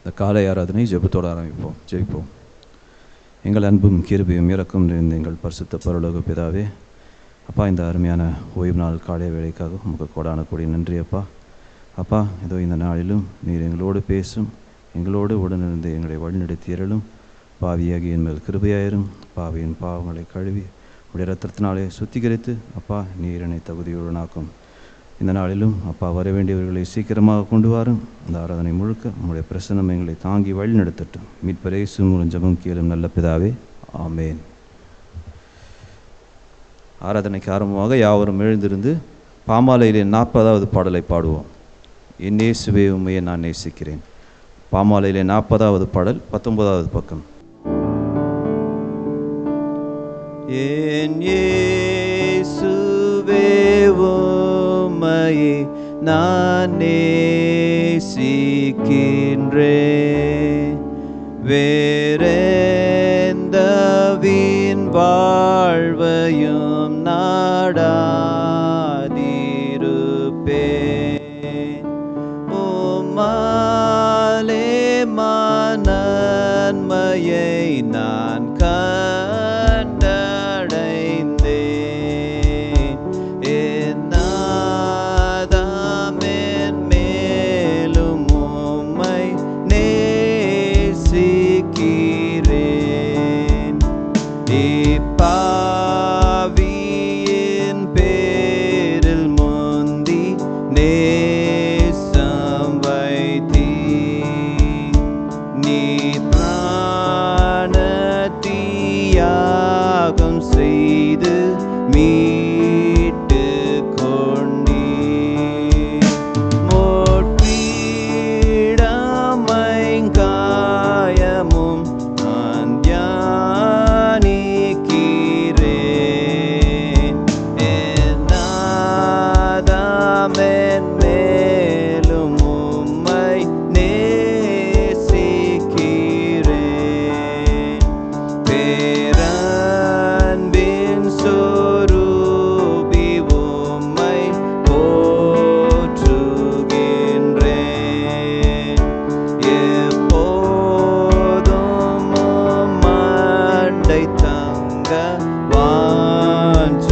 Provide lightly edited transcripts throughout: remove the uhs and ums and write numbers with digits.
இந்த காலை ஆராதனை ஜெபத்தோடு ஆரம்பிப்போம். ஜெபிப்போம். எங்கள் அன்பும் கிருபையும் இரக்கம் நிறைந்த எங்கள் பரிசுத்த பரலோக பிதாவே, அப்பா, இந்த அருமையான ஓய்வு நாள் காலை வேளைக்காக உமக்கு கோடான கோடி நன்றி அப்பா. அப்பா, இதோ இந்த நாளிலும் நீர் எங்களோடு பேசும், எங்களோடு உடனிருந்து எங்களை வழிநடத்தியறலும். பாவியாகி என் மேல் கிருபையாயிரும். பாவியின் பாவங்களை கழுவி உடைய இரத்தத்தினாலே சுத்திகரித்து அப்பா நீர் என்னை தகுதியுடனாக்கும். இந்த நாளிலும் அப்பா, வர வேண்டியவர்களை சீக்கிரமாக கொண்டு வாரும். அந்த ஆராதனை முழுக்க உங்களுடைய பிரசன்னம் எங்களை தாங்கி வழி நடத்தட்டும். மீட்பர் இயேசு மூலம் ஜெபம் கேளும் நல்ல பிதாவே, ஆமேன். ஆராதனைக்கு ஆரம்பமாக யாவரும் எழுந்திருந்து பாமாலையிலே 40வது பாடலை பாடுவோம். என் இயேசுவே உம்மையே நான் நேசிக்கிறேன். பாமாலையிலே 40வது பாடல், 19வது பக்கம். என் இயேசுவே உம்மையே நான் நேசிக்கின்றேன். வேறெந்த வீண் வாழ்வையும் நாடாதிருப்பேன். உம்மாலே நன்மையை நான் கண்டடைந்தேன். என் நாதாமென் மேலும் உம்மை நேசிக்கிறேன். இப்பாவியின் பேரில் முந்தி நேசம் வைத்தீ. நீ தியாகம் செய்து மீட்டு கொண்டீர். மோட்பீடமைங்காயமும் நான் தியானிக்கிறேன். என் நாதாமென் மேலும் உம்மை நேசிக்கிறேன். பேரன்பின் சொரூபி உம்மை போற்றுகின்றேன். எப்போதும் உம்மண்டை தங்க வாஞ்சிக்கிறேன்.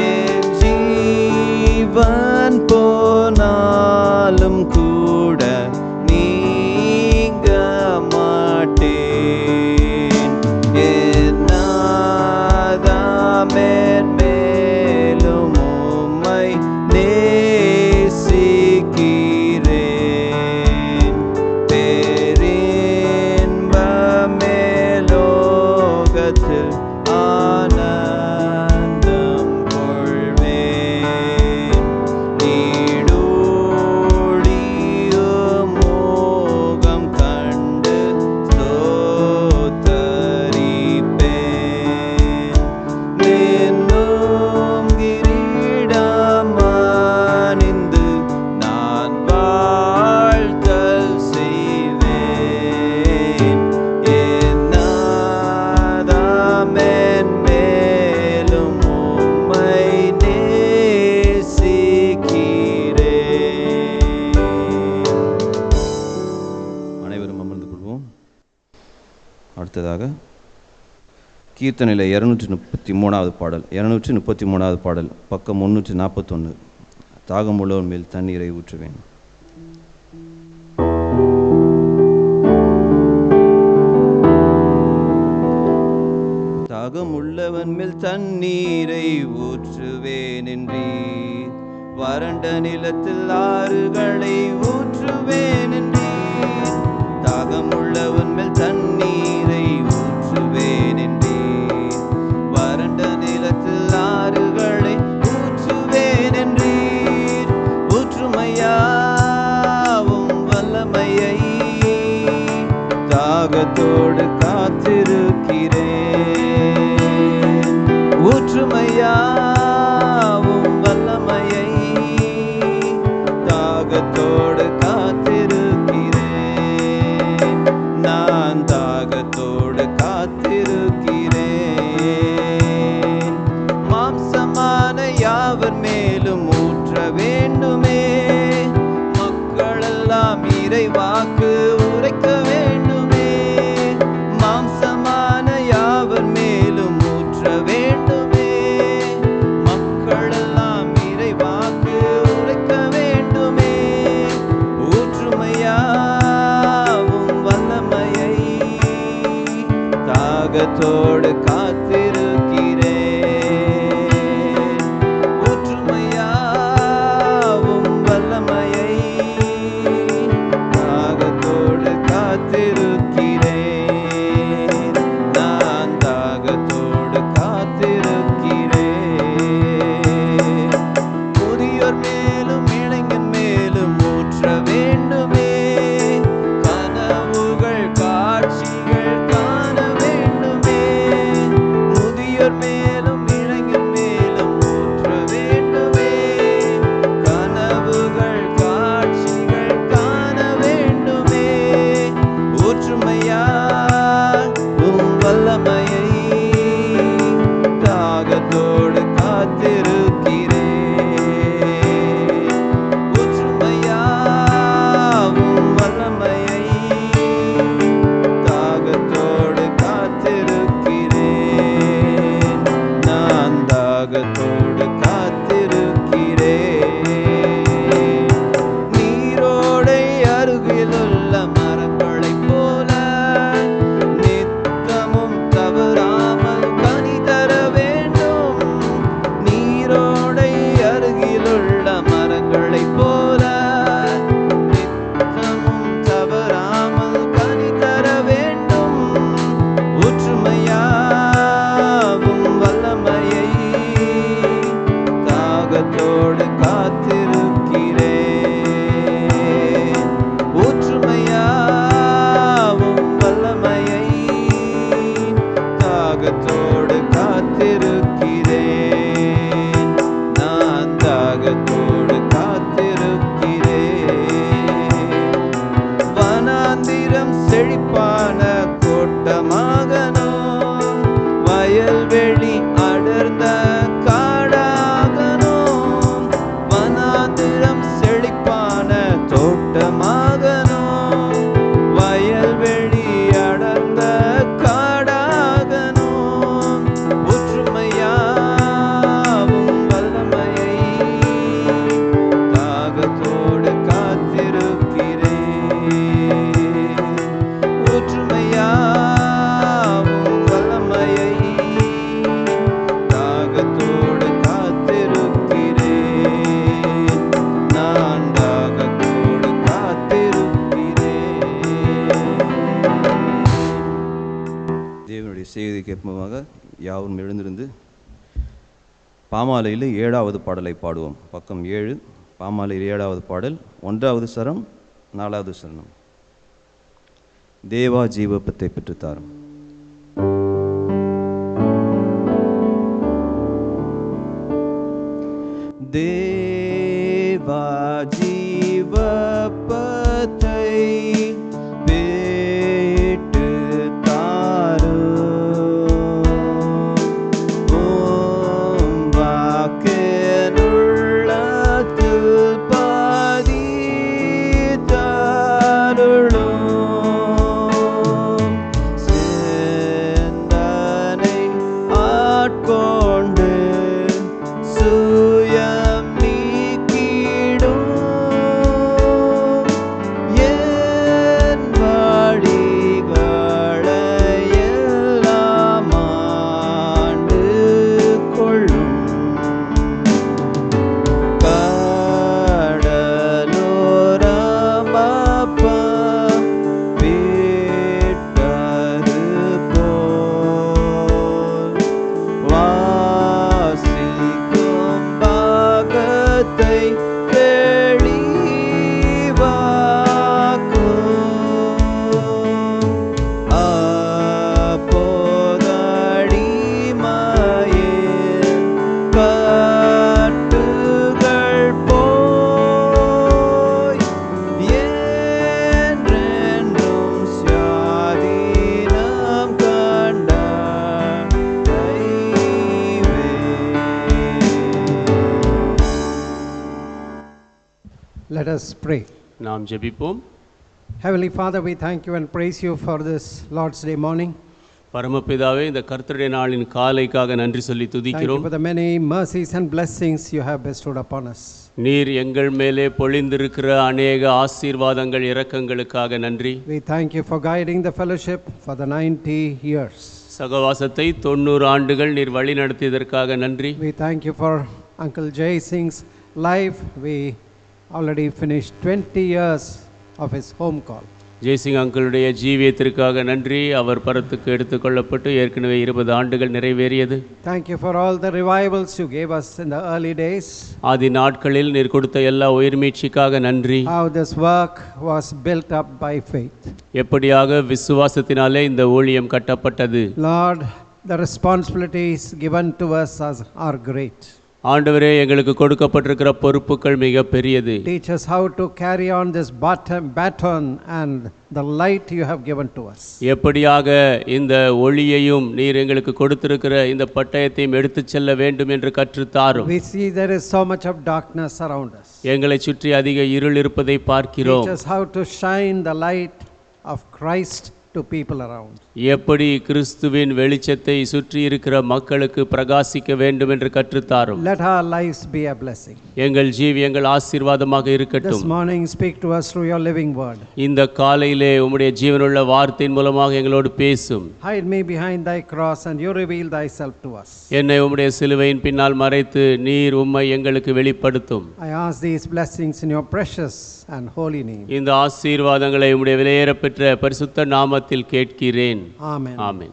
என் ஜீவன் போனாலும் கூட நீங்க மாட்டேன். என் நாதாமென் மேலும் உம்மை நேசிக்கிறேன். பேரின்பமே லோகத்தில் ஆனந்தம் கொள்வேன். நீடூழியும் மோகம் கண்டு ஸ்தோத்தரிப்பேன். நின்னும் கிரீடம் அணிந்து நான் வாழ்த்தல் செய்வேன். என் நாதாமென் மேலும் உம்மை நேசிக்கிறேன். அனைவரும் அமர்ந்து கொள்வோம். அடுத்ததாக கீர்த்தனையில் 233வது பாடல், 233வது பாடல், பக்கம் 341. தாகம் உள்ளவன் மேல் தண்ணீரை ஊற்றுவேன். தாகம் உள்ளவன் மேல் தண்ணீரை ஊற்றுவேன் என்றீர். வறண்ட நிலத்தில் ஆறுகளை ஊற்றுவேன் என்றீர். தாகம் உள்ளவன் மேல் தண்ணீரை ஊற்றுவேன் என்றீர். வறண்ட நிலத்தில் ஆறுகளை ஊற்றுவேன் என்றீர். ஊற்றுமையாவும் வல்லமையை தாகத்தோடு காத்திருக்கிறேன். ஊற்றுமையாவும் வல்லமையை தாகத்தோடு காத்திருக்கிறேன். நான் தாகத்தோடு இறைவாக்கு உரைக்க வேண்டுமே. மாம்சமான யாவர் மேலும் ஊற்ற வேண்டுமே. மக்களெல்லாம் இறைவாக்கு உரைக்க வேண்டுமே. ஊற்றுமையாவும் வல்லமையை தாகத்தோடு காத்திருக்கிறேன். ஊற்றுமையாவும் வல்லமையை தாகத்தோடு காத்திருக்கிறேன். நான் தாகத்தோடு காத்திருக்கிறேன். முதியோர் மேலும் இளைஞன் மேலும் ஊற்ற வேண்டுமே. கனவுகள் காட்சிகள் காண வேண்டுமே. முதியோர் மேலும் இளைஞன் மேலும் ஊற்ற வேண்டுமே. கனவுகள் காட்சிகள் காண வேண்டுமே. ஊற்றுமையால் உம் வல்லமையை தாகத்தோடு காத்திருக்கிறேன். ஊற்றுமையாவும் வல்லமையை தாகத்தோடு காத்திருக்கிறேன். நான் தாகத்தோடு காத்திருக்கிறேன். நீரோடை அருகிலுள்ள மரங்களைப் போல நித்தமும் தவறாமல் கனி தர வேண்டும். நீரோடை அருகிலுள்ள மரங்களைப் போல நித்தமும் தவறாமல் கனி தர வேண்டும். ஊற்றுமையாவும் வல்லமையை தாகத்தோடு காத்திருக்கிறேன். ஊற்றுமையாவும் வல்லமையை தாகத்தோடு காத்திருக்கிறேன். நான் தாகத்தோடு காத்திருக்கிறேன். வனாந்திரம் செழிப்பான கோட்டமாகணும். வயல்வெளி அடர்ந்த காடாகணும். வனாந்திரம் செழிப்பான தோட்டமாகணும். வயல்வெளி அடர்ந்த காடாகணும். ஊற்றுமையாவும் வல்லமையை தாகத்தோடு காத்திருக்கிறேன். ஊற்றுமையாவும் வல்லமையை தாகத்தோடு காத்திருக்கிறேன். நான் தாகத்தோடு காத்திருக்கிறேன். தேவனுடைய செய்தி கேட்பமாக யாவரும் எழுந்திருந்து பாமாலையில் 7வது பாடலை பாடுவோம். பக்கம் 7, பாமாலையில் 7வது பாடல், 1வது சரம், 4வது சரணம். தேவா ஜீவப்பத்தை பெற்றுத்தாரும். தேவா ஜீவப்பத்தை பெற்றுத்தாரும். உம் வாக்கெனுள்ளத்தில் பதித்தருளும். சிந்தனை ஆட்கொண்டு சுயம் நீக்கிடும். என் வழிகளை எல்லாம் ஆண்டு கொள்ளும். கடலோரமப்பம் விட்டது போல் வாசிக்கும் பாகத்தை தெளிவாக்கும். அப்போதடிமையின் கட்டுகள் போய் என்றென்றும் சுயாதீனம் கண்ட Let us pray. நாம் ஜெபிப்போம். Heavenly Father, we thank you and praise you for this Lord's Day morning. பரமபிதாவே, இந்த கர்த்தருடைய நாளின் காலைக்காக நன்றி சொல்லி Thank you துதிக்கிறோம். for the many mercies and blessings you have bestowed upon us. நீர் எங்கள் மேலே பொழிந்திருக்கிற அநேக ஆசீர்வாதங்கள் இரக்கங்களுக்காக நன்றி. We thank you for guiding the fellowship for the 90 years. சகவாசத்தை 90 ஆண்டுகள் நீர் வழி நடத்தியதற்காக நன்றி. We thank you for Uncle Jay Singh's life. We already finished 20 years of his home call. Jaisingh அங்கிளுடைய ஜீவியத்திற்காக நன்றி. அவர் பரத்துக்கு எடுத்துக்கொள்ளப்பட்டு ஏற்கனவே 20 ஆண்டுகள் நிறைவேறியது. Thank you for all the revivals you gave us in the early days. ஆதி நாட்களில் நீர் கொடுத்த எல்லா உயிர்மீட்சிக்காக நன்றி. How this work was built up by faith. எப்படியாக விசுவாசத்தினாலே இந்த ஊழியம் கட்டப்பட்டது. Lord, the responsibilities given to us are great. ஆண்டவரே, எங்களுக்கு கொடுக்கப்பட்டிருக்கிற பொறுப்புகள் மிக பெரியது. Teach us how to carry on this baton and the light you have given to us. எப்படியாக இந்த ஒளியையும் நீர் எங்களுக்கு கொடுத்திருக்கிற இந்த பட்டயத்தையும் எடுத்துச் செல்ல வேண்டும் என்று கற்றுத்தாரும். We see there is so much of darkness around us. எங்களை சுற்றி அதிக இருள் இருப்பதை பார்க்கிறோம். Teach us how to shine the light of Christ to people around. எப்படி கிறிஸ்துவின் வெளிச்சத்தை சுற்றி இருக்கிற மக்களுக்கு பிரகாசிக்க வேண்டும் என்று கற்றுத்தாரும். Let our lives be a blessing. எங்கள் ஜீவியங்கள் ஆசீர்வாதமாக இருக்கட்டும். This morning speak to us through your living word. இந்த காலையிலே உம்முடைய ஜீவனுள்ள வார்த்தையின் மூலமாக எங்களோடு பேசும். Hide me behind thy cross and you reveal thyself to us. என்னை உம்முடைய சிலுவையின் பின்னால் மறைத்து நீர் உம்மை எங்களுக்கு வெளிப்படுத்தும். I ask these blessings in your precious and holy name. இந்த ஆசீர்வாதங்களை உம்முடைய விலையேறப்பெற்ற பரிசுத்த நாமத்தில் கேட்கிறேன். Amen. Amen.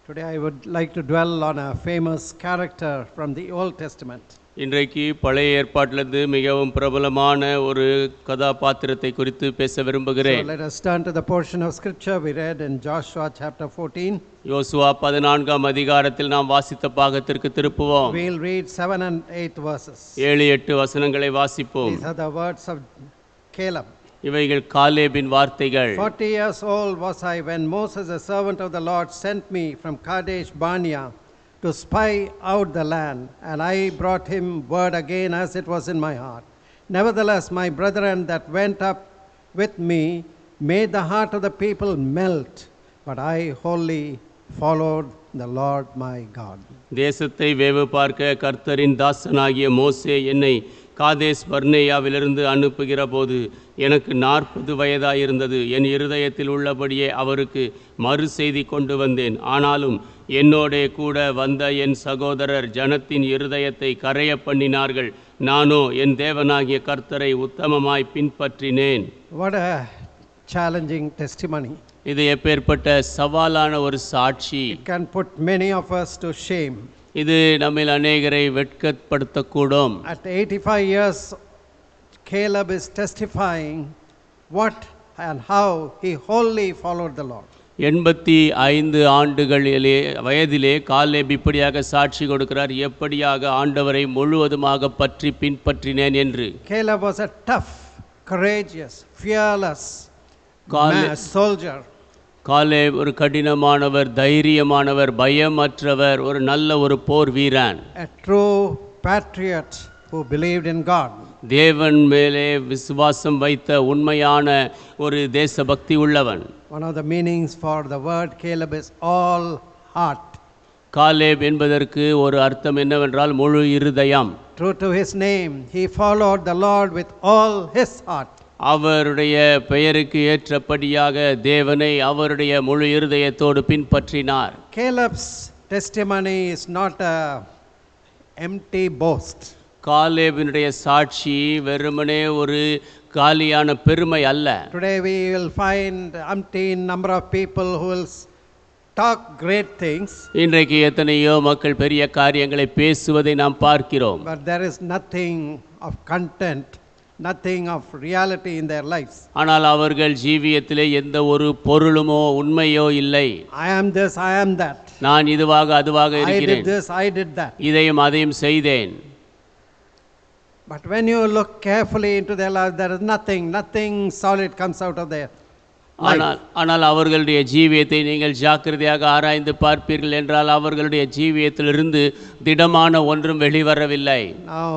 Today I would like to dwell on a famous character from the Old Testament. இன்றைக்கு பழைய ஏற்பாட்டிலிருந்து மிகவும் பிரபலமான ஒரு கதாபாத்திரத்தை குறித்து பேச விரும்புகிறேன். So let us turn to the portion of scripture we read in Joshua chapter 14. யோசுவா 14ஆம் அதிகாரத்தில் நாம் வாசித்த பாகத்திற்கு திருப்புவோம். We'll read 7 and 8 verses. 7-8 வசனங்களை வாசிப்போம். These are the words of Caleb. இவைகள் காலேபின் வார்த்தைகள். 40 years old was I when Moses, a servant of the Lord, sent me from Kadesh Barnea to spy out the land, and I brought him word again as it was in my heart. Nevertheless, my brethren that went up with me made the heart of the people melt, but I wholly followed the Lord my God. தேசத்தை வேவு பார்க்க கர்த்தரின் தாசனாகிய மோசே என்னை காதேஸ் பர்னேயாவிலிருந்து அனுப்புகிற போது எனக்கு 40 வயதாயிருந்தது. என் இருதயத்தில் உள்ளபடியே அவருக்கு மறு செய்தி கொண்டு வந்தேன். ஆனாலும் என்னோடே கூட வந்த என் சகோதரர் ஜனத்தின் இருதயத்தை கரைய பண்ணினார்கள். நானோ என் தேவனாகிய கர்த்தரை உத்தமமாய் பின்பற்றினேன். What a challenging testimony. இது எப்பேற்பட்ட சவாலான ஒரு சாட்சி. It can put many of us to shame. இது நம்மில் அநேகரை வெட்கப்படுத்தக்கூடும். At 85 years, Caleb is testifying what and how he wholly followed the Lord. 85 ஆண்டுகளிலே வயதிலே காலேப் இப்படியாக சாட்சி கொடுக்கிறார், எப்படியாக ஆண்டவரை முழுவதுமாக பற்றி பின்பற்றினேன் என்று. Caleb was a tough, courageous, fearless soldier. Caleb ஒரு கடினமானவர், தைரியமானவர், பயமற்றவர், ஒரு நல்ல ஒரு போர் வீரன். A true patriot who believed in God. தேவன் மேலே விசுவாசம் வைத்த உண்மையான ஒரு தேசபக்தி உள்ளவன். One of the meanings for the word Caleb is all heart. Caleb என்பதற்கு ஒரு அர்த்தம் என்னவென்றால் முழு இருதயம். True to his name, he followed the Lord with all his heart. அவருடைய பெயருக்கு ஏற்றபடியாக தேவனை அவருடைய முழு இருதயத்தோடு பின்பற்றினார். Caleb's testimony is not a empty boast. காலேபினுடைய சாட்சி வெறுமனே ஒரு காலியான பெருமை அல்ல. Today we will find umpteen number of people who will talk great things. இன்றைக்கு எத்தனையோ மக்கள் பெரிய காரியங்களை பேசுவதை நாம் பார்க்கிறோம். But there is nothing of content, nothing of reality in their lives. ஆனால் அவர்கள் ஜீவியத்திலே எந்த ஒரு பொருளுமோ உண்மையோ இல்லை. I am this, I am that. நான் இதுவாக அதுவாக இருக்கிறேன். I did this, I did that. இதையும் அதையும் செய்தேன். But when you look carefully into their life, there is nothing solid comes out of there. ஆனால் அவர்களுடைய ஜீவியத்தை நீங்கள் ஜாக்கிரதையாக ஆராய்ந்து பார்ப்பீர்கள் என்றால் அவர்களுடைய ஜீவியத்திலிருந்து திடமான ஒன்றும் வெளிவரவில்லை. Now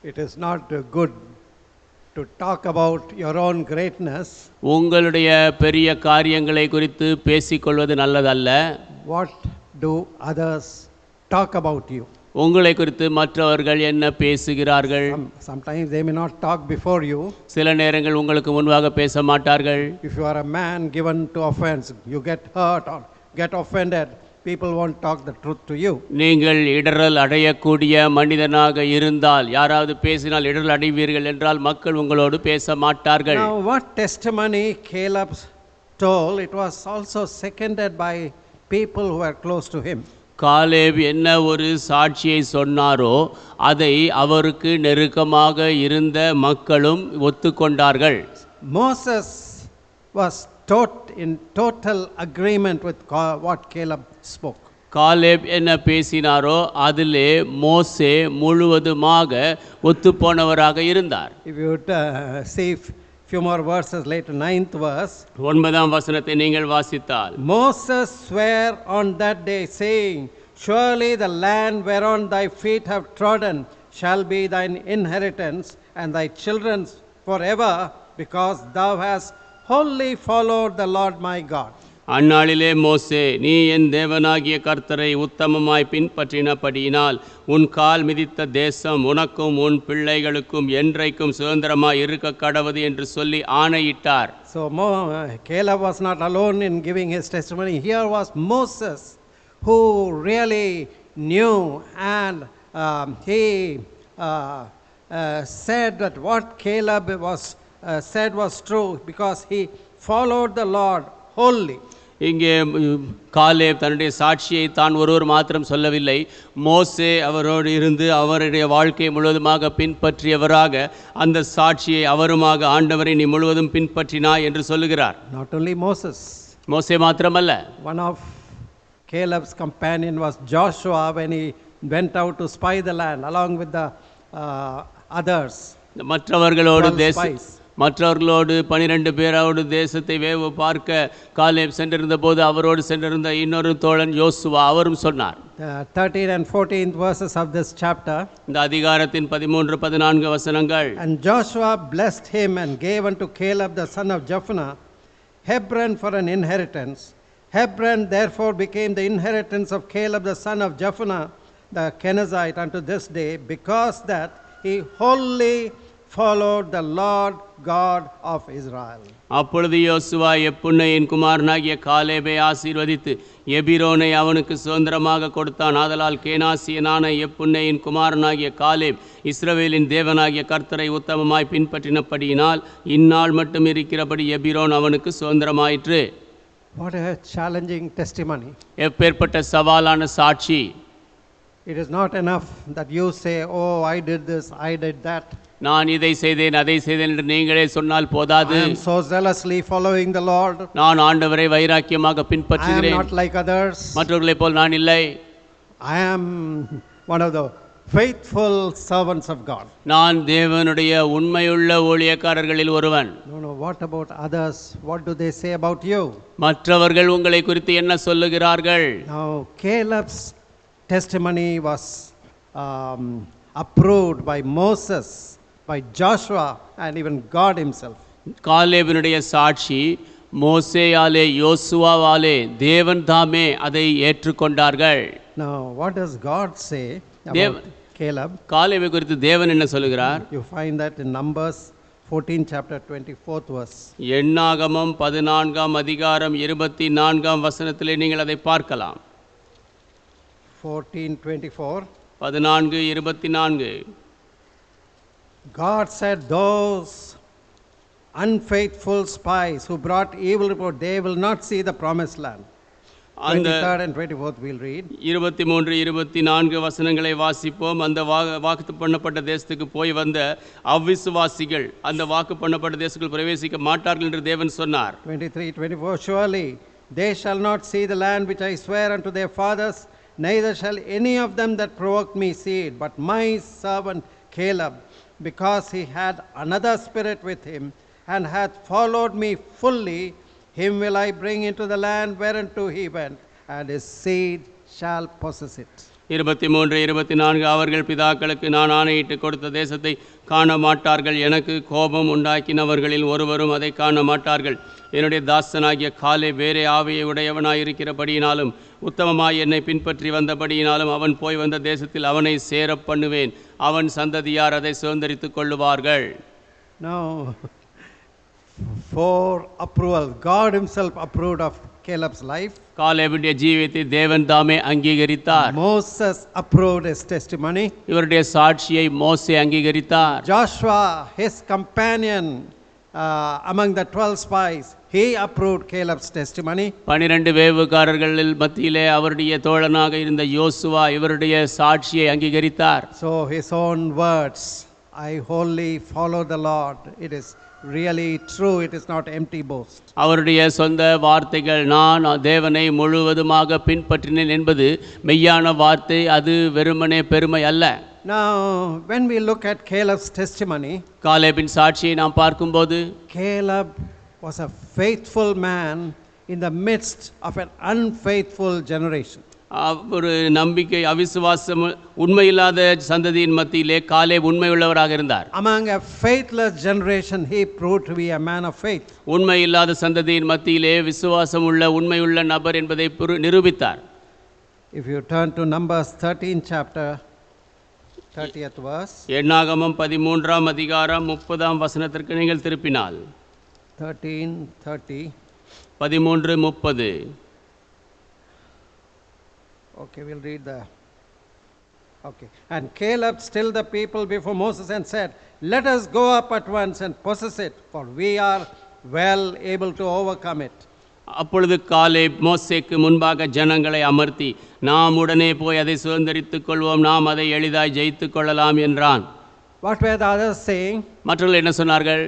it is not good to talk about your own greatness. உங்களுடைய பெரிய காரியங்களை குறித்து பேசிக்கொள்வது நல்லதல்ல. What do others talk about you? உங்களை குறித்து மற்றவர்கள் என்ன பேசுகிறார்கள்? Sometimes they may not talk before you. சில நேரங்கள் உங்களுக்கு முன்பாக பேச மாட்டார்கள். If you are a man given to offense, you get hurt or get offended, people won't talk the truth to you. நீங்கள் இடறல் அடையக்கூடிய மனிதனாக இருந்தால், யாராவது பேசினால் இடறல் அடைவீர்கள் என்றால் மக்கள் உங்களோடு பேச மாட்டார்கள். Now what testimony Caleb told, it was also seconded by people who were close to him. Caleb என்ன ஒரு சாட்சியை சொன்னாரோ அதை அவருக்கு நெருக்கமாக இருந்த மக்களும் ஒத்துக்கொண்டார்கள். Moses was in total agreement with what Caleb spoke. Caleb என்ன பேசினாரோ அதிலே மோசே முழுவதுமாக ஒத்துப்போனவராக இருந்தார். If you see few more verses later, 9th verse, 9ஆம் வசனத்தை நீங்கள் வாசித்தால், Moses sware on that day, saying, surely the land whereon thy feet have trodden shall be thine inheritance and thy children's forever, because thou hast wholly followed the Lord my God. அந்நாளிலே மோசே, நீ என் தேவனாகிய கர்த்தரை உத்தமமாய் பின்பற்றினபடியினால் உன் கால் மிதித்த தேசம் உனக்கும் உன் பிள்ளைகளுக்கும் என்றைக்கும் சுதந்திரமாய் இருக்க கடவது என்று சொல்லி ஆணையிட்டார். So Caleb was not alone in giving his testimony. Here was Moses, who really knew, and he said that what Caleb said was true, because he followed the Lord wholly. இங்கே காலேப் தன்னுடைய சாட்சியை தான் ஒருவர் மாத்திரம் சொல்லவில்லை, மோசே அவரோடு இருந்து அவருடைய வாழ்க்கையை முழுவதுமாக பின்பற்றியவராக அந்த சாட்சியை அவருமாக ஆண்டவரை நீ முழுவதும் பின்பற்றினாய் என்று சொல்லுகிறார். Not only Moses. மோசே மாத்திரமல்ல, One of Caleb's companion was Joshua when he went out to spy the land along with the others. மற்றவர்களோடு 12 பேரோடு தேசத்தை வேவு பார்க்க காலேப் சென்றிருந்த போது அவரோடு சென்றிருந்த இன்னொரு தோழன் யோசுவா அவரும் சொன்னார். 13 and 14th verses of this chapter. இந்த அதிகாரத்தின் 13-14 வசனங்கள். And Joshua blessed him and gave unto Caleb the son of Jephunneh Hebron for an inheritance. Hebron therefore became the inheritance of Caleb the son of Jephunneh the Kenizzite unto this day, because that he wholly followed the Lord God of Israel. அப்பொழுது யோசுவா எப்புன்னையின் குமாரனாகிய காலேபை ஆசீர்வதித்து எபிரோனை அவனுக்கு சுதந்திரமாக கொடுத்தான். ஆதலால் கேனாசியனான எப்புன்னையின் குமாரனாகிய Caleb இஸ்ரவேலின் தேவனாகிய கர்த்தரை உத்தமமாய் பின்பற்றினபடியினால் இந்நாள் மட்டும் இருக்கிறபடி எபிரோன் அவனுக்கு சுதந்திரமாயிற்று. What a challenging testimony. எப்பேற்பட்ட சவாலான சாட்சி. It is not enough that you say, oh, I did this, I did that. நான் இதை செய்தேன் அதை செய்தேன் என்று நீங்களே சொன்னால் போதாது. I am so zealously following the Lord. நான் ஆண்டவரை வைராக்கியமாக பின்பற்றுகிறேன். I am not like others. மற்றவர்களைப் போல் நான் இல்லை. I am one of the faithful servants of God. நான் தேவனுடைய உண்மையுள்ள ஊழியக்காரர்களில் ஒருவன். No, what about others? What do they say about you? மற்றவர்கள் உங்களை குறித்து என்ன சொல்லுகிறார்கள்? Now Caleb's testimony was approved by Moses, by Joshua, and even God himself. காலேபினுடைய சாட்சி மோசேயாலே யோசுவாவாலே தேவன் தாமே அதை ஏற்றுக்கொண்டார்கள். Now what does God say about Caleb? காலேபை குறித்து தேவன் என்ன சொல்லுகிறார்? You find that in Numbers 14 chapter 24th verse. எண்ணாகமம் 14ஆம் அதிகாரம் 24ஆம் வசனத்திலே நீங்கள் அதை பார்க்கலாம். 14:24. 14:24. God said, those unfaithful spies who brought evil report, they will not see the promised land. 23rd and 24th we'll read. 23-24 வசனங்களை வாசிப்போம். அந்த வாக்கு பண்ணப்பட்ட தேசத்துக்கு போய் வந்த அவிசுவாசிகள் அந்த வாக்கு பண்ணப்பட்ட தேசத்துக்குள் பிரவேசிக்க மாட்டார்கள் என்று தேவன் சொன்னார். 23-24. Surely they shall not see the land which I swear unto their fathers, neither shall any of them that provoked me see it, but my servant Caleb, because he had another spirit with him, and hath followed me fully, him will I bring into the land whereunto he went, and his seed shall possess it. 23, 24 அவர்கள் பிதாக்களுக்கு நான் ஆணையிட்டு கொடுத்த தேசத்தை காண மாட்டார்கள். எனக்கு கோபம் உண்டாக்கினவர்களில் ஒருவரும் அதை காண மாட்டார்கள். என்னுடைய தாசனாகிய காலே வேறே ஆவியை உடையவனாயிருக்கிறபடியினாலும் உத்தமமாய் என்னை பின்பற்றி வந்தபடியினாலும் அவன் போய் வந்த தேசத்தில் அவனை சேர பண்ணுவேன். அவன் சந்ததியார் அதை சுதந்தரித்துக் கொள்ளுவார்கள். Now, for approval, God himself approved of Caleb's life. காலேபுடைய ஜீவியத்தை தேவன் தாமே அங்கீகரித்தார். Moses approved his testimony. இவருடைய சாட்சியை மோசே அங்கீகரித்தார். Joshua, his companion among the 12 spies, he approved Caleb's testimony. 12 வேவுகாரர்களில் மத்தியிலே அவருடைய தோழனாக இருந்த யோசுவா இவருடைய சாட்சியை அங்கீகரித்தார். So his own words, I wholly follow the Lord. It is really true, it is not empty boast. அவருடைய சொந்த வார்த்தைகள், நான் தேவனை முழுவதுமாக பின்பற்றினேன் என்பது மெய்யான வார்த்தை, அது வெறுமனே பெருமை அல்ல. Now, when we look at Caleb's testimony, காலேபின் சாட்சியை நாம் பார்க்கும்போது, Caleb was a faithful man in the midst of an unfaithful generation. ஒரு நம்பிக்கை அவிசுவாசம் உண்மையில்லாத சந்ததியின் மத்தியிலே காலேப் உண்மையுள்ளவராக இருந்தார். Among a faithless generation, he proved to be a man of faith. உண்மையில்லாத சந்ததியின் மத்தியிலே விசுவாசம் உள்ள உண்மையுள்ள நபர் என்பதை நிரூபித்தார். If you turn to Numbers 13 chapter, 30th verse. எண்ணாகமம் 13ஆம் அதிகாரம் 30ஆம் வசனத்திற்கு நீங்கள் திருப்பினால் 13:30. 13:30. Okay, we'll read the. Okay. And Caleb stilled the people before Moses and said, "Let us go up at once and possess it, for we are well able to overcome it." அப்பொழுது Caleb மோசேக்கு முன்பாக ஜனங்களை அமர்த்தி, நாம் உடனே போய் அதை சுதந்தரித்துக் கொள்வோம், நாம் அதை எளிதாய் ஜெயித்துக் கொள்ளலாம் என்றான். What were the others saying? மற்றவர்கள் என்ன சொன்னார்கள்?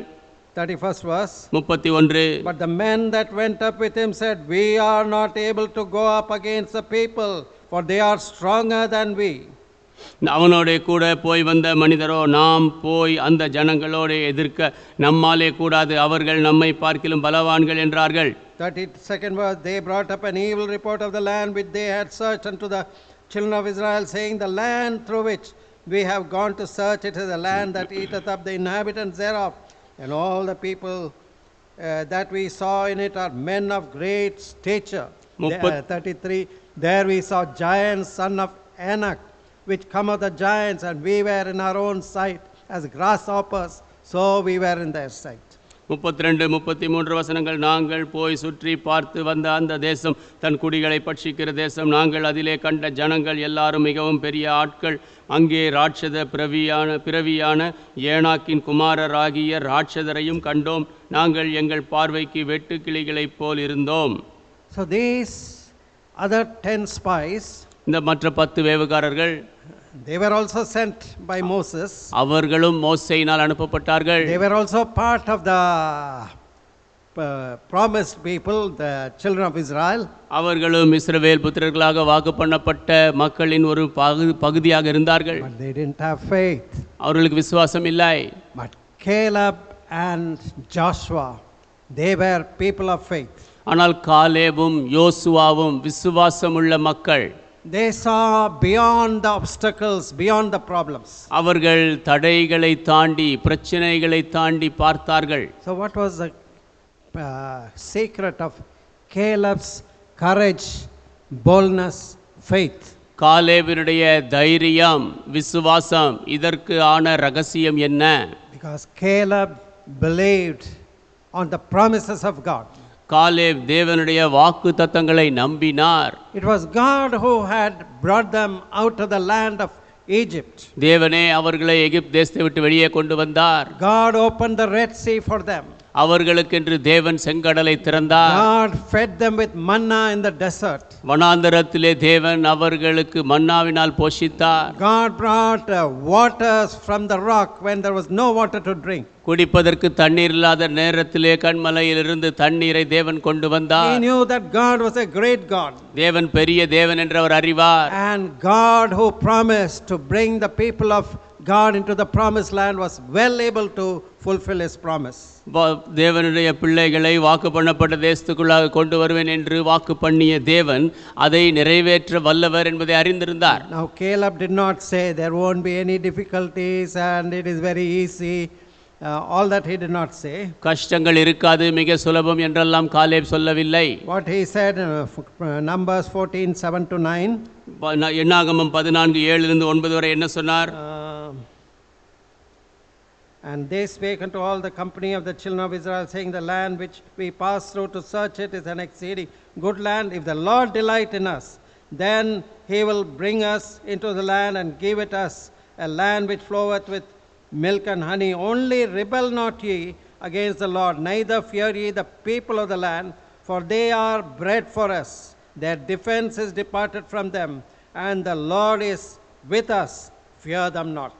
31st verse. 31. But the men that went up with him said, "We are not able to go up against the people, for they are stronger than we." அவனோட கூட போய் வந்த மனிதரோ, நாம் போய் அந்த ஜனங்களோடு எதிர்க்க நம்மாலே கூடாது, அவர்கள் நம்மை பார்க்கிலும் பலவான்கள் என்றார்கள். 32nd verse. They brought up an evil report of the land which they had searched unto the children of Israel, saying, "The land through which we have gone to search, it is a land that eateth up the inhabitants thereof. And all the people that we saw in it are men of great stature." 33. There we saw giants, son of Anak, which come of the giants, and we were in our own sight as grasshoppers, so we were in their sight. 32, 33 வசனங்கள். நாங்கள் போய் சுற்றி பார்த்து வந்த அந்த தேசம் தன் குடிகளை பட்சிக்கிற தேசம். நாங்கள் அதிலே கண்ட ஜனங்கள் எல்லாரும் மிகவும் பெரிய ஆட்கள். அங்கே ராட்சத பிறவியான ஏனாக்கின் குமாரராகிய ராட்சதரையும் கண்டோம். நாங்கள் எங்கள் பார்வைக்கு வெட்டு கிளிகளைப் போல் இருந்தோம். So these other 10 spies, இந்த மற்ற 10 வேவுகாரர்கள், they were also sent by Moses. அவர்களும் மோசேயினால் அனுப்பப்பட்டார்கள். They were also part of the promised people, the children of Israel. அவர்களும் இஸ்ரவேல் புத்திரர்களாக வாக்கு பண்ணப்பட்ட மக்களின் ஒரு பகுதியாக இருந்தார்கள். But they didn't have faith. அவர்களுக்கு விசுவாசம் இல்லை. But Caleb and Joshua, they were people of faith. ஆனால் காலேபும் யோசுவாவும் விசுவாசமுள்ள மக்கள். They saw beyond the obstacles, beyond the problems. அவர்கள் தடைகளை தாண்டி, பிரச்சனைகளை தாண்டி பார்த்தார்கள். So what was the secret of Caleb's courage, boldness, faith? காலேபினுடைய தைரியம், விசுவாசம், இதற்கு ஆன ரகசியம் என்ன? Because Caleb believed on the promises of God. Caleb தேவனுடைய வாக்கு தத்தங்களை நம்பினார். It was God who had brought them out of the land of Egypt. தேவனே அவர்களை எகிப்து தேசத்தை விட்டு வெளியே கொண்டு வந்தார். God opened the Red Sea for them. அவர்களுக்கென்று தேவன் செங்கடலை திறந்தார். God fed them with manna in the desert. வனாந்தரத்திலே தேவன் அவர்களுக்கு மன்னாவினால் போஷித்தார். God brought waters from the rock when there was no water to drink. குடிப்பதற்கு தண்ணீர் இல்லாத நேரத்திலே கண்மலையிலிருந்து தண்ணீரை தேவன் கொண்டு வந்தார். He knew that God was a great God. தேவன் பெரிய தேவன் என்று அவர் அறிவார். And God who promised to bring the people of God into the promised land was well able to fulfill his promise. தேவனுடைய பிள்ளைகளை வாக்கு பண்ணப்பட்ட தேசத்துக்குள்ளாக கொண்டு வருவேன் என்று வாக்கு பண்ணிய தேவன் அதை நிறைவேற்ற வல்லவர் என்பதை அறிந்திருந்தார். Now Caleb did not say there won't be any difficulties and it is very easy. All that he did not say. கஷ்டங்கள் இருக்காது, மிக சுலபம் என்றெல்லாம் காலேப் சொல்லவில்லை. What he said in Numbers 14:7-9. என்னாகமம் 14:7-9 வரை என்ன சொன்னார்? And they spake unto all the company of the children of Israel, saying, the land which we passed through to search it is an exceeding good land. If the Lord delight in us, then he will bring us into the land and give it us, a land which floweth with milk and honey. Only rebel not ye against the Lord, neither fear ye the people of the land, for they are bread for us. Their defense is departed from them, and the Lord is with us. Fear them not.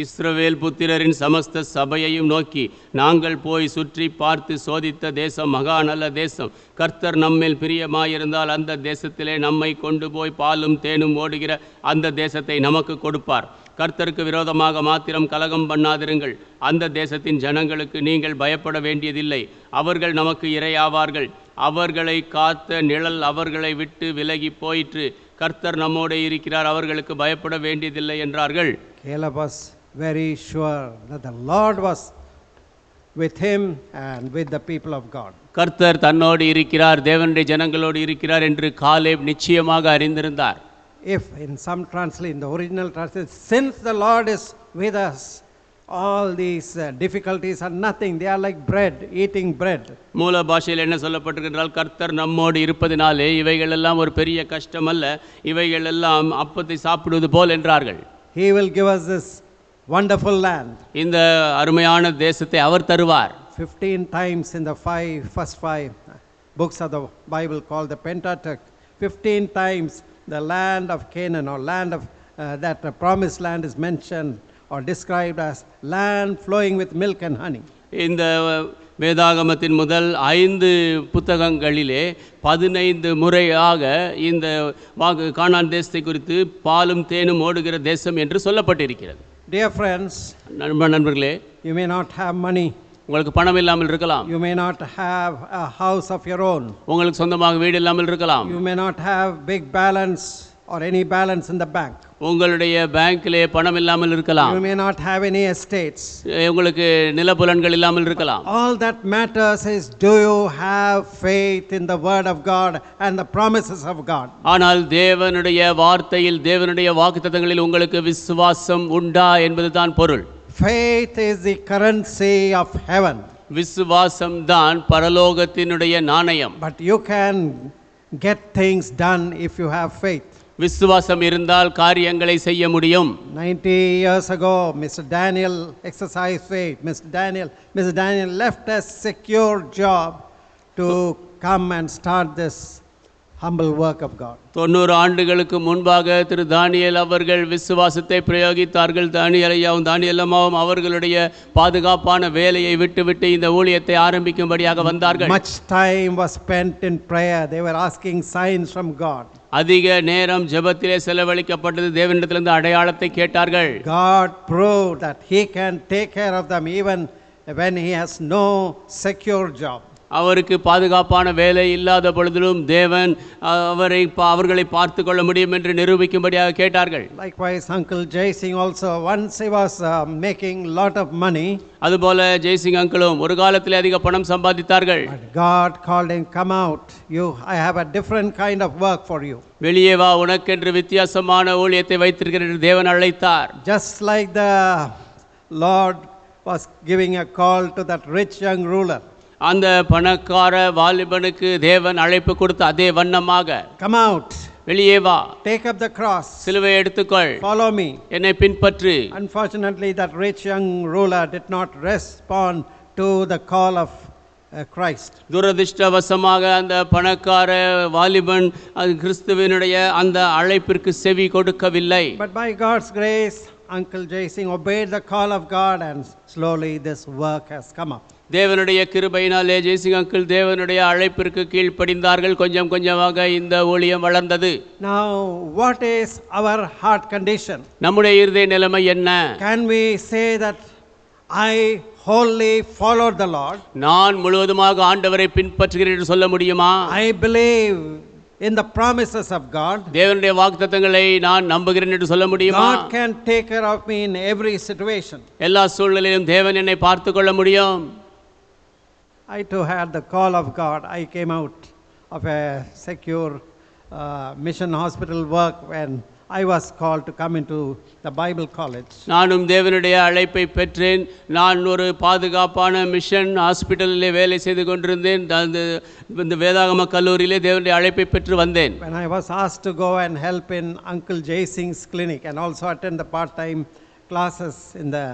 இஸ்ரவேல் புத்திரரின் சமஸ்த சபையையும் நோக்கி, நாங்கள் போய் சுற்றி பார்த்து சோதித்த தேசம் மகா நல்ல தேசம். கர்த்தர் நம்மேல் பிரியமாயிருந்தால் அந்த தேசத்திலே நம்மை கொண்டு போய் பாலும் தேனும் ஓடுகிற அந்த தேசத்தை நமக்கு கொடுப்பார். கர்த்தருக்கு விரோதமாக மாத்திரம் கலகம் பண்ணாதிருங்கள். அந்த தேசத்தின் ஜனங்களுக்கு நீங்கள் பயப்பட வேண்டியதில்லை. அவர்கள் நமக்கு இரையாவார்கள். அவர்களை காத்த நிழல் அவர்களை விட்டு விலகி போயிற்று. கர்த்தர் நம்மோடு இருக்கிறார், அவர்களுக்கு பயப்பட வேண்டியதில்லை என்றார்கள். Caleb was very sure that the Lord was with him and with the people of God. கர்த்தர் தன்னோடு இருக்கிறார், தேவனுடைய ஜனங்களோடு இருக்கிறார் என்று காலேப் நிச்சயமாக அறிந்திருந்தார். If in some translation, in the original translation, since the Lord is with us, all these difficulties are nothing. They are like bread, eating bread. மூல பாஷையில் என்ன சொல்லப்பட்டிருக்கிறால், கர்த்தர் நம்மோடு இருப்பதினாலே இவைகள் எல்லாம் ஒரு பெரிய கஷ்டம் அல்ல, இவைகள் எல்லாம் அப்பத்தை சாப்பிடுவது போல் என்றார்கள். He will give us this wonderful land. இந்த அருமையான தேசத்தை அவர் தருவார். 15 times in the first five books of the Bible called the Pentateuch, 15 times the land of Canaan or land of that promised land is mentioned or described as land flowing with milk and honey. இந்த வேதாகமத்தின் முதல் 5 புத்தகங்களிலே 15 முறையாக இந்த கானான் தேசத்தை குறித்து பாலும் தேனும் ஓடுகிற தேசம் என்று சொல்லப்பட்டிருக்கிறது. Dear friends, நண்பர்களே, you may not have money. உங்களுக்கு பணம் இல்லாமல் இருக்கலாம். You may not have a house of your own. உங்களுக்கு சொந்தமாக வீடு இல்லாமல் இருக்கலாம். You may not have big balance or any balance in the bank. உங்களுடைய பேங்க்லே பணம் இல்லாமல் இருக்கலாம். You may not have any estates. உங்களுக்கு நிலப்புலன்கள் இல்லாமல் இருக்கலாம். All that matters is, do you have faith in the word of God and the promises of God? ஆனால் தேவனுடைய வார்த்தையில், தேவனுடைய வாக்குத்தத்தங்களில் உங்களுக்கு விசுவாசம் உண்டா என்பதுதான் பொருள். Faith is the currency of heaven. விசுவாசம் தான் பரலோகத்தினுடைய நாணயம். But you can get things done if you have faith. விசுவாசம் இருந்தால் காரியங்களை செய்ய முடியும். 90 years ago, Mr. Daniel exercised faith. Mr. Daniel left a secure job to come and start this humble work of God. 90 ஆண்டுகளுக்கு முன்பாக திரு தானியேல் அவர்கள் விசுவாசத்தை பிரயோகித்தார்கள். தானியேல் அம்மாவும் அவர்களுடைய பாதுகாப்பான வேலையை விட்டுவிட்டு இந்த ஊழியத்தை ஆரம்பிக்கும்படியாக வந்தார்கள். Much time was spent in prayer. They were asking signs from God. அதிக நேரம் ஜெபத்திலே செலவழிக்கப்பட்டது. தேவனிடத்திலிருந்து அடையாளத்தை கேட்டார்கள். God proved that he can take care of them even when he has no secure job. அவருக்கு பாதுகாப்பான வேலை இல்லாத பொழுதிலும் தேவன் அவர்களை பார்த்து கொள்ள முடியும் என்று நிரூபிக்கும்படியாக கேட்டார்கள். Likewise, Uncle Jay Singh also, once he was making lot of money. அதுபோல ஜெய்சிங் அங்கிளும் ஒரு காலத்திலே அதிக பணம் சம்பாதித்தார்கள். But God called him, come out. I have a different kind of work for you. வெளியே வா, உனக்கென்று வித்தியாசமான ஊழியத்தை வைத்திருக்கிறேன் என்று தேவன் அழைத்தார். Just like the Lord was giving a call to that rich young ruler. அந்த பணக்கார வாலிபனுக்கு தேவன் அழைப்பு கொடுத்த அதே வண்ணமாக, come out, வெளியே வா, take up the cross, சிலுவை எடுத்துக்கொள், follow me, என்னை பின்பற்று. Unfortunately, that rich young ruler did not respond to the call of Christ. துரதிர்ஷ்டவசமாக அந்த பணக்கார வாலிபன் கிறிஸ்துவினுடைய அந்த அழைப்பிற்கு செவி கொடுக்கவில்லை. But by God's grace, Uncle Jay Singh obeyed the call of God and slowly this work has come up. தேவனுடைய கிருபையினாலே ஜெய்சிங் அங்கிள் தேவனுடைய அழைப்பிற்கு கீழ்ப்படிந்தார்கள். கொஞ்சம் கொஞ்சமாக இந்த ஊழியம் வளர்ந்தது. Now, what is our heart condition? நம்முடைய இருதய நிலைமை என்ன? Can we say that I wholly followed the Lord? நான் முழுவதுமாக ஆண்டவரை பின்பற்றுகிறேன் என்று சொல்ல முடியுமா? I believe in the promises of God. தேவனுடைய வாக்குத்தத்தங்களை நான் நம்புகிறேன் என்று சொல்ல முடியுமா? God can take care of me in every situation. எல்லா சூழ்நிலையிலும் தேவன் என்னை பார்த்து கொள்ள முடியும். I too had the call of God. I came out of a secure mission hospital work when I was called to come into the Bible college. நானும் தேவனுடைய அழைப்பை பெற்றேன். நான் ஒரு பாதுகாப்பான மிஷன் ஹாஸ்பிட்டலிலே வேலை செய்து கொண்டிருந்தேன். இந்த வேதாகம கல்லூரியிலே தேவனுடைய அழைப்பை பெற்று வந்தேன். When I was asked to go and help in Uncle Jay Singh's clinic and also attend the part-time classes in the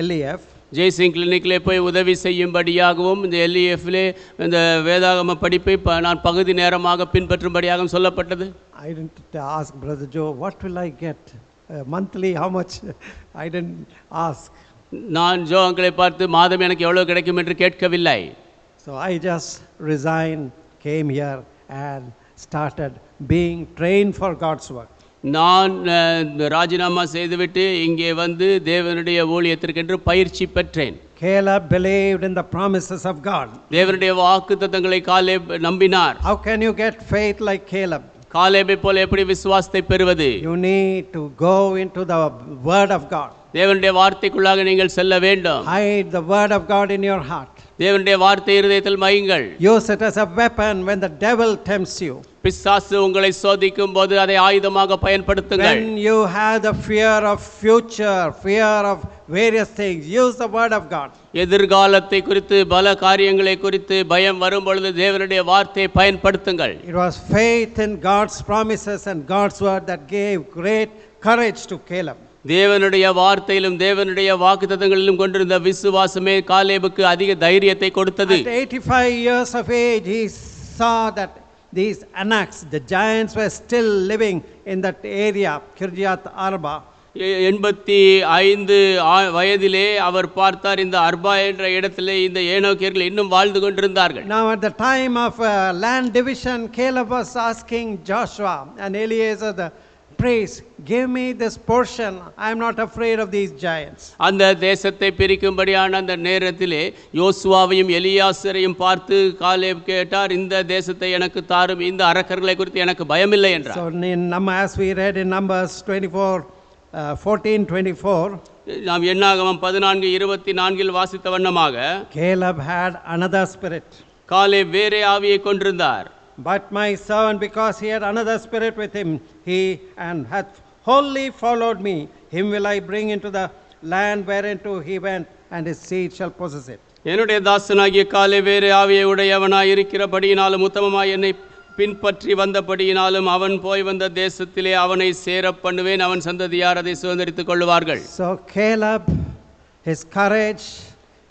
LEF. Jaisingh கிளினிக்கிலே போய் உதவி செய்யும்படியாகவும் இந்த LEFலே இந்த வேதாகம படிப்பை நான் பகுதி நேரமாக பின்பற்றும்படியாகவும் சொல்லப்பட்டது. I didn't ask Brother Joe, what will I get monthly, how much? I didn't ask. நான் ஜோ அங்கிளை பார்த்து மாதம் எனக்கு எவ்வளவு கிடைக்கும் என்று கேட்கவில்லை. So I just resigned, came here and started being trained for God's work. நான் ராஜினாமா செய்துவிட்டு இங்கே வந்து தேவனுடைய ஊழியத்திற்கென்று பயிற்சி பெற்றேன். Caleb believed in the promises of God. தேவனுடைய வாக்குத்தத்தங்களை காலேப் நம்பினார். How can you get faith like Caleb? காலேபை போல எப்படி விசுவாசத்தை பெறுவது? You need to go into the word of God. தேவனுடைய வார்த்தைக்குள்ளாக நீங்கள் செல்ல வேண்டும். Hide the word of God in your heart. தேவனுடைய வார்த்தை இருதயத்தில் வையுங்கள். Use it as a weapon when the devil tempts you. பிசாசு உங்களை சோதிக்கும் போது அதை ஆயுதமாக பயன்படுத்துங்கள். When you have the fear of future, fear of various things, use the word of God. எதிர்காலத்தை குறித்து பல காரியங்களை குறித்து பயம் வரும் பொழுது தேவனுடைய வார்த்தையை பயன்படுத்துங்கள். It was faith in God's promises and God's word that gave great courage to Caleb. தேவனுடைய வார்த்தையிலும் தேவனுடைய வாக்குத்தத்தங்களிலும் கொண்டிருந்த விசுவாசமே காலேபுக்கு அதிக தைரியத்தை கொடுத்தது. At 85 years of age, he saw that these Anaks, the giants, were still living in that area, Kirjat Arba. 85 வயதிலே அவர் பார்த்தார் இந்த அர்பா என்ற இடத்திலே இந்த ஏனோக்கியர்கள் இன்னும் வாழ்ந்து கொண்டிருந்தார்கள். Now at the time of land division, Caleb was asking Joshua and Eleazar the priest, give me this portion, I am not afraid of these giants. அந்த தேசத்தை பிரிக்கும்படியான அந்த நேரத்திலே யோசுவாவையும் எலியாசரையும் பார்த்து காலேப் கேட்டார், இந்த தேசத்தை எனக்கு தாரும், இந்த அரக்கர்களை குறித்து எனக்கு பயமில்லை என்றார். So as we read in Numbers 14:24, நாம் என்னாகமம் 14:24 வாசித்த வண்ணமாக Caleb had another spirit. Caleb வேறே ஆவியை கொண்டிருந்தார். But my servant, because he had another spirit with him, he and hath wholly followed me, him will I bring into the land whereinto he went, and his seed shall possess it. என்னுடைய தாசனாகிய காலே வேறு ஆவியை உடையவனாய் இருக்கிறபடியினாலும் உத்தமமாய் என்னை பின்பற்றி வந்தபடியினாலும் அவன் போய் வந்த தேசத்திலே அவனை சேர பண்ணுவேன், அவன் சந்ததியார் அதை சுதந்தரித்துக் கொள்வார்கள். So Caleb, his courage,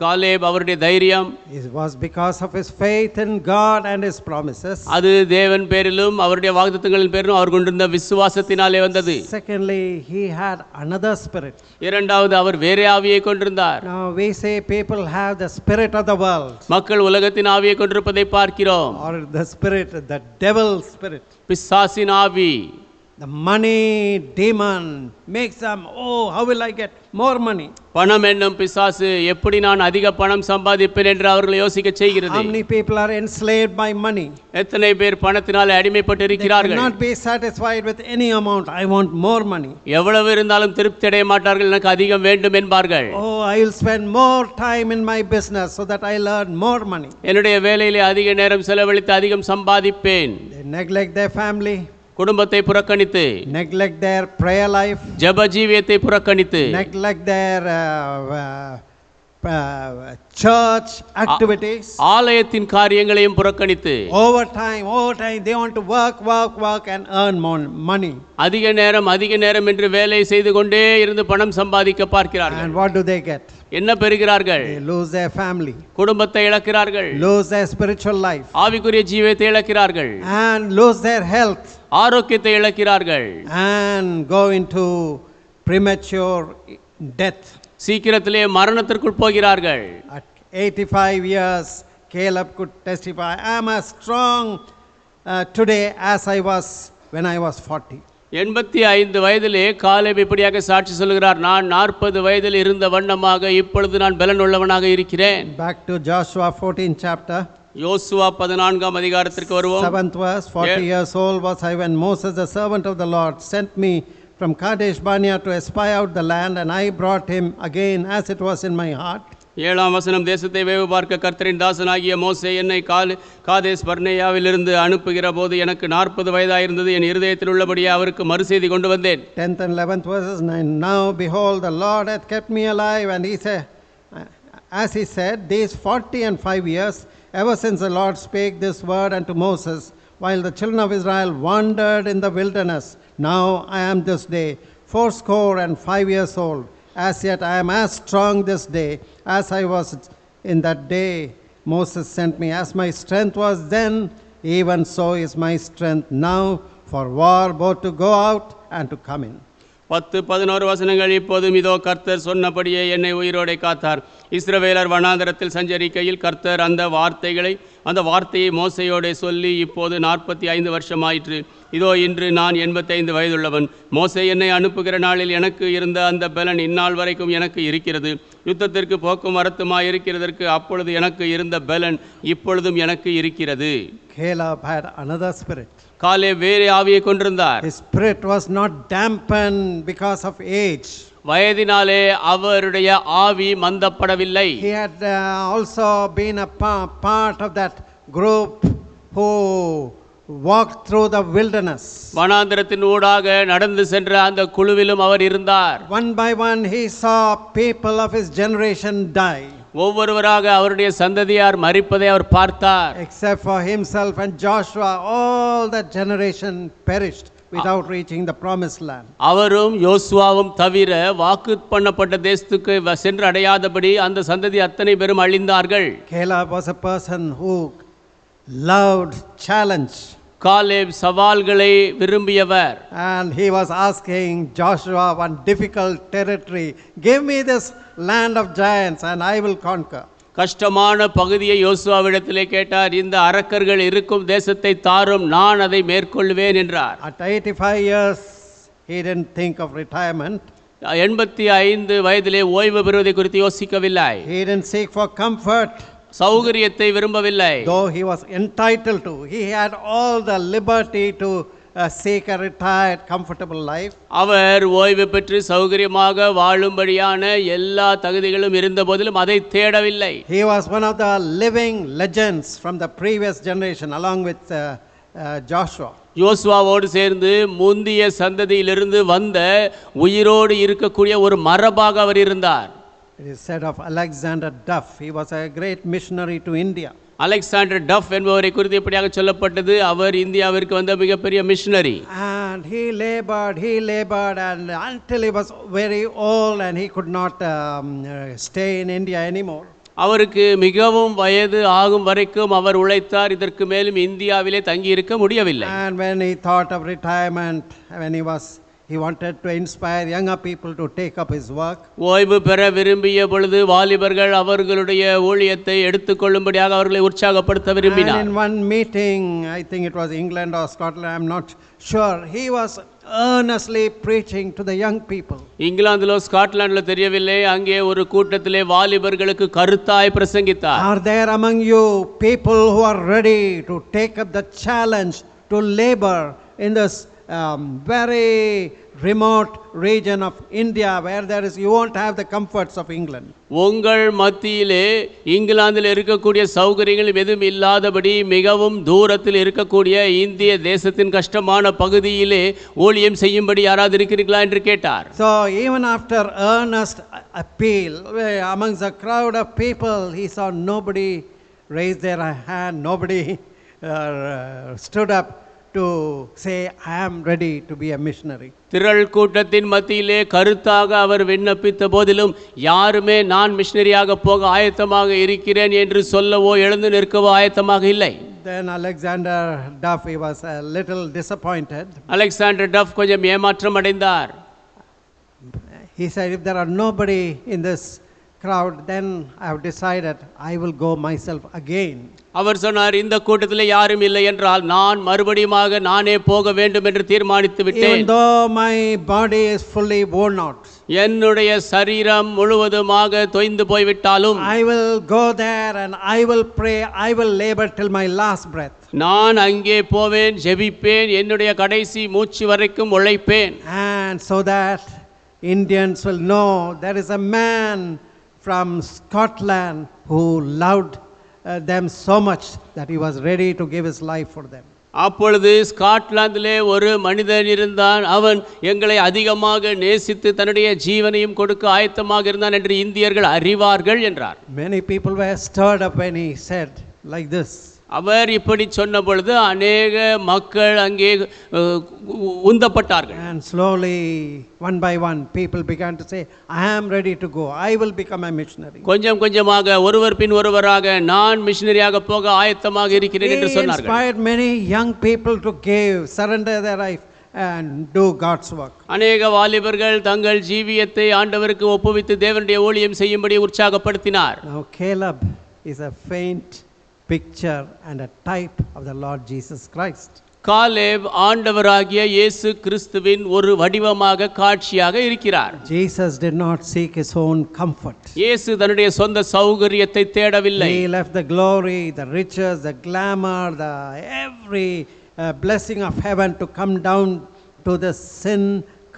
Caleb அவருடைய தைரியம், it was because of his faith in God and his promises. அது தேவன் பேரிலும் அவருடைய வாக்குத்தத்தங்களின் பேரிலும் அவர் கொண்டிருந்த விசுவாசத்தினாலே வந்தது. Secondly, he had another spirit. இரண்டாவது அவர் வேறே ஆவியை கொண்டிருந்தார். Now we say people have the spirit of the world, மக்கள் உலகத்தின் ஆவியை கொண்டிருப்பதை பார்க்கிறோம். or the spirit, the devil spirit. பிசாசின் ஆவி, The money demon makes them, oh, how will I get more money? பணம் என்னும் பிசாசு எப்படி நான் அதிக பணம் சம்பாதிப்பேன் என்று அவர்களை யோசிக்க செய்கிறது. How many people are enslaved by money? எத்தனை பேர் பணத்தினால் அடிமைப்பட்டு They இருக்கிறார்கள். cannot be satisfied with any amount. I want more money. எவ்வளவு இருந்தாலும் திருப்தி அடைய மாட்டார்கள், எனக்கு அதிகம் வேண்டும் என்பார்கள். Oh, I will spend more time in my business so that I learn more money. என்னுடைய வேலையிலே அதிக நேரம் செலவழித்து அதிகம் சம்பாதிப்பேன். They neglect their family, குடும்பத்தை புறக்கணித்து, neglect their prayer life, ஜெப ஜீவியத்தை புறக்கணித்து, neglect their church activities. ஆலயத்தின் காரியங்களையும் புறக்கணித்து, Overtime, they want to work and earn more money. அதிக நேரம் என்று வேலை செய்து கொண்டே இருந்து பணம் சம்பாதிக்க பார்க்கிறார்கள். And what do they get? என்ன பெறுகிறார்கள்? They lose their family, குடும்பத்தை இழக்கிறார்கள், lose their spiritual life, ஆவிக்குரிய ஜீவியத்தை இழக்கிறார்கள், and lose their health, ஆரோக்கியத்தை இழக்கிறார்கள், and go into premature death. சீக்கிரத்திலே மரணத்திற்குள் போகிறார்கள். 85 years, Caleb could testify, I am as strong today as I was when I was 40. 85 வயதிலே Caleb இப்படியாக சாட்சி சொல்கிறார், நான் 40 வயதில் இருந்த வண்ணமாக இப்பொழுது நான் பலன் உள்ளவனாக இருக்கிறேன். Back to Joshua 14 chapter. யோசுவா 14ஆம் அதிகாரத்திற்கு வருவோம். 7th verse, 40 years old was I when Moses, the servant of the Lord, sent me from Kadesh Barnea to espy out the land, and I brought him again as it was in my heart. 7ஆம் வசனம், தேசத்தை வேவு பார்க்க கர்த்தரின் தாசனாகிய மோசே என்னை காதேஸ் பர்னேயாவிலிருந்து அனுப்புகிற போது எனக்கு 40 வயதாயிருந்தது. என் இருதயத்தில் உள்ளபடியே அவருக்கு மறுசெய்தி கொண்டு வந்தேன். 10th and 11th verses, now behold, the Lord hath kept me alive, and he said, as he said, these 40 and 5 years, ever since the Lord spake this word unto Moses, while the children of Israel wandered in the wilderness. Now I am this day 65 years old. As yet I am as strong this day as I was in that day Moses sent me. As my strength was then, even so is my strength now for war, both to go out and to come in. 10-11 வசனங்கள். இப்போதும் இதோ கர்த்தர் சொன்னபடியே என்னை உயிரோடே காத்தார். இஸ்ரவேலர் வனாந்தரத்தில் சஞ்சரிக்கையில் கர்த்தர் அந்த வார்த்தையை மோசையோடே சொல்லி இப்போது 45 வருஷமாயிற்று. இதோ இன்று நான் 85 வயதுள்ளவன். மோசே என்னை அனுப்புகிற நாளில் எனக்கு இருந்த அந்த பலன் இந்நாள் வரைக்கும் எனக்கு இருக்கிறது. யுத்தத்திற்கு போக்கும் வரத்துமாய் இருக்கிறதற்கு அப்பொழுது எனக்கு இருந்த பலன் இப்பொழுதும் எனக்கு இருக்கிறது. Caleb had another spirit. Caleb வேறே ஆவியை கொண்டிருந்தார். His spirit was not dampened because of age. வயதினாலே அவருடைய ஆவி மந்தப்படவில்லை. He had also been a part of that group who walked through the wilderness. வனாந்தரத்தின் ஊடாக நடந்து சென்ற அந்த குழுவிலும் அவர் இருந்தார். One by one he saw people of his generation die. ஒவ்வொருவராக அவருடைய சந்ததியார் மரிப்பதை அவர் பார்த்தார். Except for himself and Joshua, all that generation perished without reaching the promised land. அவரும் யோசுவாவும் தவிர வாக்கு பண்ணப்பட்ட தேசத்துக்கு சென்று அடையாதபடி அந்த சந்ததி அத்தனை பேரும் அழிந்தார்கள். Caleb was a person who loved challenge. Caleb சவால்களை விரும்பியவர். And he was asking Joshua one difficult territory, give me this land of giants and I will conquer. கஷ்டமான பகுதியை யோசுவாவிடத்திலே கேட்டார். இந்த அரக்கர்கள் இருக்கும் தேசத்தை தாரும், நான் அதை மேற்கொள்வேன் என்றார். At 85 years he didn't think of retirement. 85 வயதிலே ஓய்வு பெறுவதை குறித்து யோசிக்கவில்லை. He didn't seek for comfort. சௌகரியத்தை விரும்பவில்லை. Though he was entitled to, he had all the liberty to seek a retired comfortable life. அவர் ஓய்வு பெற்று சௌகரியமாக வாழும்படியான எல்லா தகுதிகளும் இருந்த போதிலும் அதை தேடவில்லை. He was one of the living legends from the previous generation along with Joshua. யோசுவாவோடு சேர்ந்து முந்திய சந்ததியிலிருந்து வந்த உயிரோடு இருக்கக்கூடிய ஒரு மரபாக அவர் இருந்தார். It is said of Alexander Duff, he was a great missionary to India. Alexander tough என்பவரை குறித்து இப்படியாக சொல்லப்பட்டது, அவர் இந்தியாவிற்கு வந்த மிகப்பெரிய missionary. And he labored and until he was very old and he could not stay in India anymore. அவருக்கு மிகவும் வயது ஆகும் வரைக்கும் அவர் உழைத்தார். இதற்கு மேலும் இந்தியாவிலே தங்கி இருக்க முடியவில்லை. And when he thought of retirement, when he wanted to inspire younger people to take up his work. ஓய்வு பெற விரும்பிய பொழுது வாலிபர்கள் அவர்களுடைய ஊழியத்தை எடுத்துக்கொள்ளும்படியாக அவர்களை உற்சாகப்படுத்த விரும்பினார். And in one meeting, I think it was England or Scotland, I'm not sure, he was earnestly preaching to the young people. இங்கிலாந்திலோ ஸ்காட்லாண்டிலோ தெரியவில்லை, அங்கே ஒரு கூட்டத்திலே வாலிபர்களுக்கு கருத்தாய் பிரசங்கித்தார். Are there among you people who are ready to take up the challenge to labor in this very remote region of India where you won't have the comforts of England? உங்கள் மத்தியிலே இங்கிலாந்தில் இருக்கக்கூடிய சௌகரியங்கள் எதுவும் இல்லாதபடி மிகவும் தூரத்தில் இருக்கக்கூடிய இந்திய தேசத்தின் கஷ்டமான பகுதியிலே ஊழியம் செய்யும்படி யாராவது இருக்கிறீர்களா என்று கேட்டார். So even after earnest appeal amongst the crowd of people, he saw nobody raise their hand, nobody stood up to say, I am ready to be a missionary. திரள் கூட்டத்தின் மத்தியிலே கருத்தாக அவர் விண்ணப்பித்த போதிலும் யாருமே நான் மிஷனரியாக போக ஆயத்தமாக இருக்கிறேன் என்று சொல்லவோ எழுந்து நிற்கவோ ஆயத்தமாக இல்லை. Then Alexander Duff, he was a little disappointed. Alexander tough கொஞ்சம் ஏமாற்றம் அடைந்தார். He said, if there are nobody in this crowd, then I have decided I will go myself again. அவர் சொன்னார், இந்த கூட்டத்தில் யாரும் இல்லை என்றால் நான் மறுபடியுமாக நானே போக வேண்டும் என்று தீர்மானித்து விட்டேன். Even though my body is fully worn out, என்னுடைய சரீரம் முழுவதுமாக தொய்ந்து போய்விட்டாலும் I will go there and I will pray, I will labor till my last breath. நான் அங்கே போவேன், ஜெபிப்பேன், என்னுடைய கடைசி மூச்சு வரைக்கும் உழைப்பேன். And so that Indians will know there is a man from Scotland who loved them so much that he was ready to give his life for them. அப்பொழுது ஸ்காட்லாந்திலே ஒரு மனிதன் இருந்தான், அவன் எங்களை அதிகமாக நேசித்து தன்னுடைய ஜீவனையும் கொடுக்க ஆயத்தமாக இருந்தான் என்று இந்தியர்கள் அறிவார்கள் என்றார். Many people were stirred up when he said like this. அவர் இப்படி சொன்ன பொழுது அநேக மக்கள் அங்கே உந்தப்பட்டார்கள். And slowly, one by one, people began to say, I am ready to go, I will become a missionary. கொஞ்சம் கொஞ்சமாக ஒருவர் பின் ஒருவராக நான் மிஷனரியாக போக ஆயத்தமாக இருக்கிறேன் என்று He சொன்னார்கள். inspired many young people to give, surrender their life and do God's work. அநேக வாலிபர்கள் தங்கள் ஜீவியத்தை ஆண்டவருக்கு ஒப்புவித்து தேவனுடைய ஊழியம் செய்யும்படி உற்சாகப்படுத்தினார். Now Caleb is a faint picture and a type of the Lord Jesus Christ. Caleb ஆண்டவராகிய இயேசு கிறிஸ்துவின் ஒரு வடிவமாக காட்சியாக இருக்கிறார். Jesus did not seek his own comfort. இயேசு தன்னுடைய சொந்த சௌகரியத்தை தேடவில்லை. He left the glory, the riches, the glamour, the every blessing of heaven to come down to the sin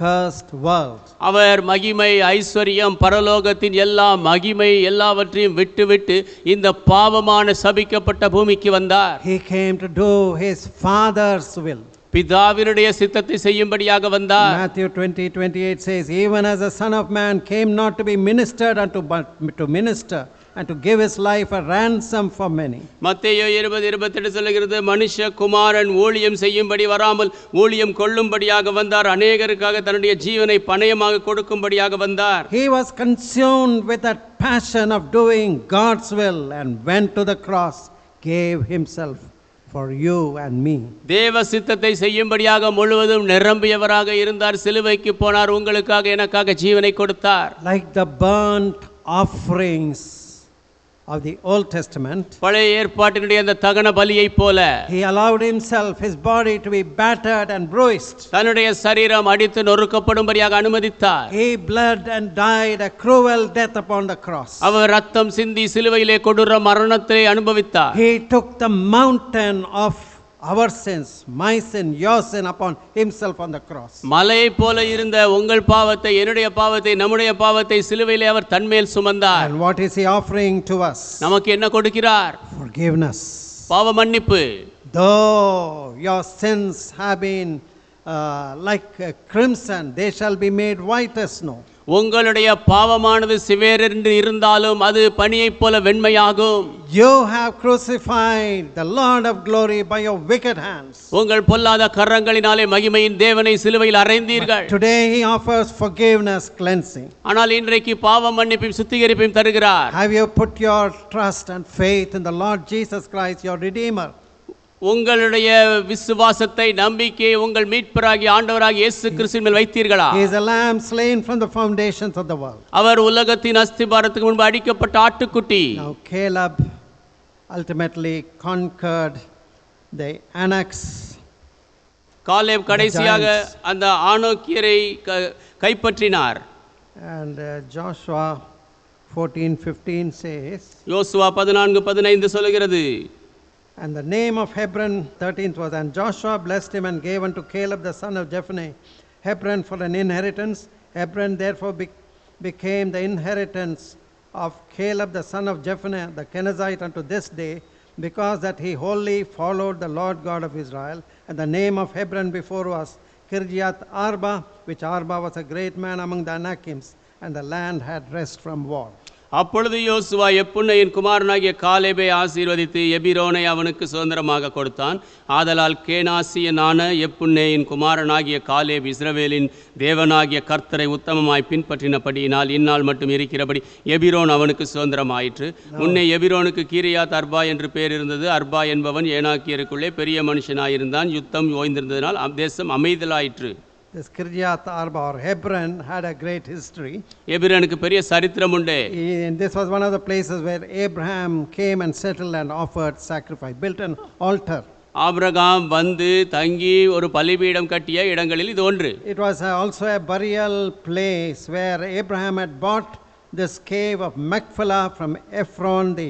cursed world. அவர் மகிமை, ஐஸ்வர்யம், பரலோகத்தின் எல்லா மகிமை எல்லாவற்றையும் விட்டுவிட்டு இந்த பாவமான சபிக்கப்பட்ட பூமிக்கு வந்தார். He came to do his father's will. பிதாவினுடைய சித்தத்தை செய்யும்படியாக வந்தார். Matthew 20:28 says, even as the Son of Man came not to be ministered unto, but to minister and to give his life a ransom for many. மத்தேயு 20:28 சொல்கிறது, மனுஷகுமாரன் ஊழியம் செய்யும்படி வராமல் ஊழியம் கொள்ளும்படியாக வந்தார், அநேகருக்காக தன்னுடைய ஜீவனை பணயமாக கொடுக்கும்படியாக வந்தார். He was consumed with that passion of doing God's will and went to the cross, gave himself for you and me. தேவ சித்தத்தை செய்யும்படியாக முழுவதும் நிரம்பியவராக இருந்தார். சிலுவைக்கு போனார், உங்களுக்காக எனக்காக ஜீவனை கொடுத்தார். Like the burnt offerings of the Old Testament, பழைய ஏற்பாட்டினுடைய அந்த தகன பலியைப் போல he allowed himself, his body to be battered and bruised. தன்னுடைய சரீரம் அடித்து நொறுக்கப்படும்படியாக அனுமதித்தார். He bled and died a cruel death upon the cross. அவர் ரத்தம் சிந்தி சிலுவையிலே கொடூர மரணத்தை அனுபவித்தார். He took the mountain of our sins, my sin, your sin upon himself on the cross. மலையைப் போல இருந்த உங்கள் பாவத்தை, என்னுடைய பாவத்தை, நம்முடைய பாவத்தை சிலுவையிலே அவர் தன்மேல் சுமந்தார். And what is he offering to us? நமக்கு என்ன கொடுக்கிறார்? Forgiveness. பாவ மன்னிப்பு. Though your sins have been like crimson, they shall be made white as snow. உங்களுடைய பாவமானது சிவேரென்று இருந்தாலும் அது பனியைப் போல வெண்மையாகும். You have crucified the Lord of glory by your wicked hands. உங்கள் பொல்லாத கரங்களினாலே மகிமையின் தேவனை சிலுவையில் அறைந்தீர்கள். Today he offers forgiveness, cleansing. ஆனால் இன்றைக்கு பாவ மன்னிப்பையும் சுத்திகரிப்பையும் தருகிறார். Have you put your trust and faith in the Lord Jesus Christ, your Redeemer? உங்களுடைய விசுவாசத்தை, நம்பிக்கையை உங்கள் மீட்பராகிய ஆண்டவராகிய இயேசு கிறிஸ்துவின் மேல் வைத்தீர்களா? He is a lamb slain from the foundations of the world. அவர் உலகத்தின் அஸ்திபாரத்துக்கு முன்பு அடிக்கப்பட்ட ஆட்டுக்குட்டி. Now Caleb ultimately conquered the Anaks. Caleb கடைசியாக அந்த ஆனோக்கியரை கைப்பற்றினார். And Joshua 14:15 says, யோசுவா 14:15 சொல்கிறது, and the name of Hebron, 13th was, and Joshua blessed him and gave unto Caleb the son of Jephunneh Hebron for an inheritance. Hebron therefore became the inheritance of Caleb the son of Jephunneh the Kenizzite unto this day, because that he wholly followed the Lord God of Israel. And the name of Hebron before was Kirjath Arba, which Arba was a great man among the Anakims, and the land had rest from war. அப்பொழுது யோசுவா எப்புன்னையின் குமாரனாகிய காலேபை ஆசீர்வதித்து எபிரோனை அவனுக்கு சுதந்திரமாக கொடுத்தான். ஆதலால் கேனாசியனான எப்புன்னேயின் குமாரனாகிய Caleb இஸ்ரவேலின் தேவனாகிய கர்த்தரை உத்தமமாய் பின்பற்றினபடியினால் இந்நாள் மட்டும் இருக்கிறபடி எபிரோன் அவனுக்கு சுதந்திரமாயிற்று. முன்னே எபிரோனுக்கு கீரியாத் அர்பா என்று பேர் இருந்தது. அர்பா என்பவன் ஏனாக்கியருக்குள்ளே பெரிய மனுஷனாயிருந்தான். யுத்தம் ஓய்ந்திருந்ததினால் தேசம் அமைதலாயிற்று. This Kiryat Arba or Hebron had a great history. எபிரோனுக்கு பெரிய சரித்திரம் உண்டு. And this was one of the places where Abraham came and settled and offered sacrifice, built an altar. Abraham வந்து தங்கி ஒரு பலிபீடம் கட்டிய இடங்களில் இது ஒன்று. It was also a burial place where Abraham had bought this cave of Machpelah from Ephron the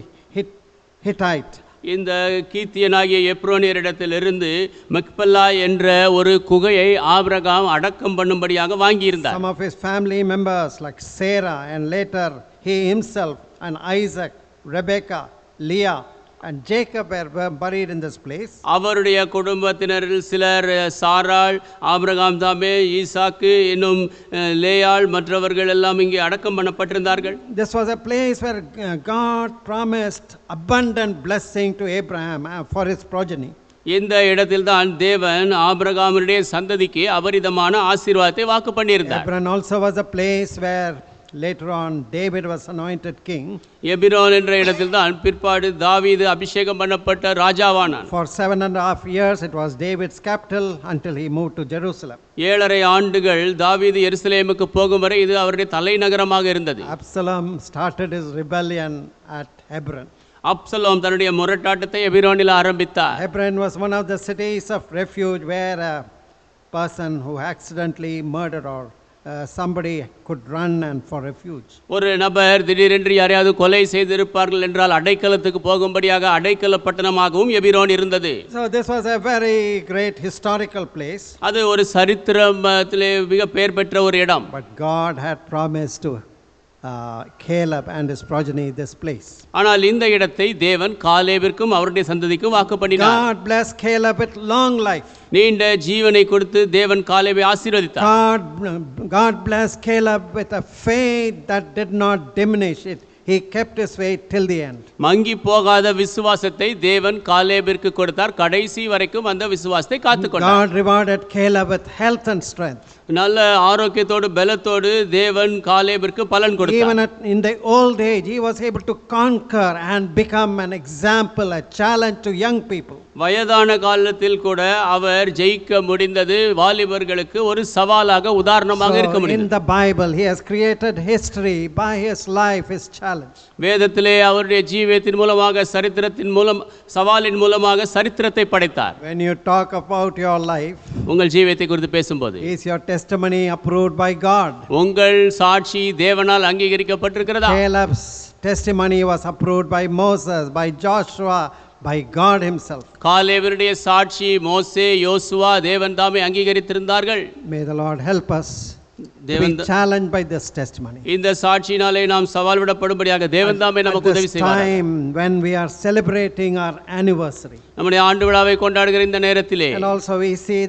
Hittite. இந்த கீத்தியனாகிய எப்ரோனியரிடத்திலிருந்து மக்பல்லா என்ற ஒரு குகையை ஆபிரகாம் அடக்கம் பண்ணும்படியாக வாங்கியிருந்தார். Some of his family members like Sarah and later he himself and Isaac, Rebekah, Leah and Jacob were buried in this place. அவருடைய குடும்பத்தினரில் சிலர் சாராள், Abraham தாமே, ஈசாக்கு இன்னும் லேயாள் மற்றவர்கள் எல்லாம் இங்கே அடக்கம் பண்ணப்பட்டிருந்தார்கள். This was a place where God promised abundant blessing to Abraham for his progeny. இந்த இடத்தில்தான் தேவன் ஆபிரகாமுடைய சந்ததிக்கு அபரிதமான ஆசீர்வாதத்தை வாக்கு பண்ணியிருந்தார். Hebron also was a place where later on David was anointed king. Hebron என்ற இடத்தில்தான் பிற்பாடு தாவீது அபிஷேகம் பண்ணப்பட்ட ராஜாவானான். For 7.5 years it was David's capital until he moved to Jerusalem. 7.5 ஆண்டுகள் தாவீது எருசலேமுக்கு போகும் வரை இது அவருடைய தலைநகரமாக இருந்தது. Absalom started his rebellion at Hebron. Absalom தன்னுடைய முரட்டாட்டத்தை எபிரோனில் ஆரம்பித்தார். Hebron was one of the cities of refuge where a person who accidentally murdered or somebody could run and for refuge. ஒரு நபர் திடீரென்று யாரையாவது கொலை செய்திருப்பார்கள் என்றால் அடைக்கலத்துக்கு போகும்படியாக அடைக்கல பட்டணமாகவும் எபிரோன் இருந்தது. So this was a very great historical place. அது ஒரு சரித்திரத்திலே மிக பெயர் பெற்ற ஒரு இடம். But God had promised to Caleb and his progeny this place. ஆனால் இந்த இடத்தை தேவன் காலேபிற்கும் அவருடைய சந்ததிக்கும் வாக்கு பண்ணினார். God blessed Caleb with long life. நீண்ட ஜீவனை கொடுத்து தேவன் காலேபை ஆசீர்வதித்தார். God blessed Caleb with a faith that did not diminish it. He kept his faith till the end. மங்கி போகாத விசுவாசத்தை தேவன் காலேபிற்கு கொடுத்தார். கடைசி வரைக்கும் அந்த விசுவாசத்தை காத்துக்கொண்டார். God rewarded Caleb with health and strength. நல்ல ஆரோக்கியத்தோடு பலத்தோடு தேவன் காலேபிற்கு பலன் கொடுத்தார். Even in the old age he was able to conquer and become an example, a challenge to young people. வயதான காலத்தில் கூட அவர் ஜெயிக்க முடிந்தது. வாலிபர்களுக்கு ஒரு சவாலாக உதாரணமாக இருக்க முடியும். In the Bible he has created history by his life, his challenge. வேதத்திலே அவருடைய ஜீவியத்தின் மூலமாக சரித்திரத்தின் மூலம் சவாலின் மூலமாக சரித்திரத்தை படைத்தார். When you talk about your life, உங்கள் ஜீவியத்தை குறித்து பேசும்போது is your testimony approved by God? உங்கள் சாட்சி தேவனால் அங்கீகரிக்கப்பட்டிருக்கிறதா? Caleb's testimony was approved by Moses, by Joshua, by God himself. காலேபினுடைய சாட்சி மோசே, யோசுவா தேவன் தாமே அங்கீகரித்திருந்தார்கள். May the Lord help us to be challenged by this testimony. இந்த சாட்சியினாலே நாம் சவால் விடப்படும்படியாக தேவன் தாமே நமக்கு உதவி செய்வார். Time when we are celebrating our anniversary, நம்முடைய ஆண்டு விழாவை கொண்டாடுகிற இந்த நேரத்திலே and also we see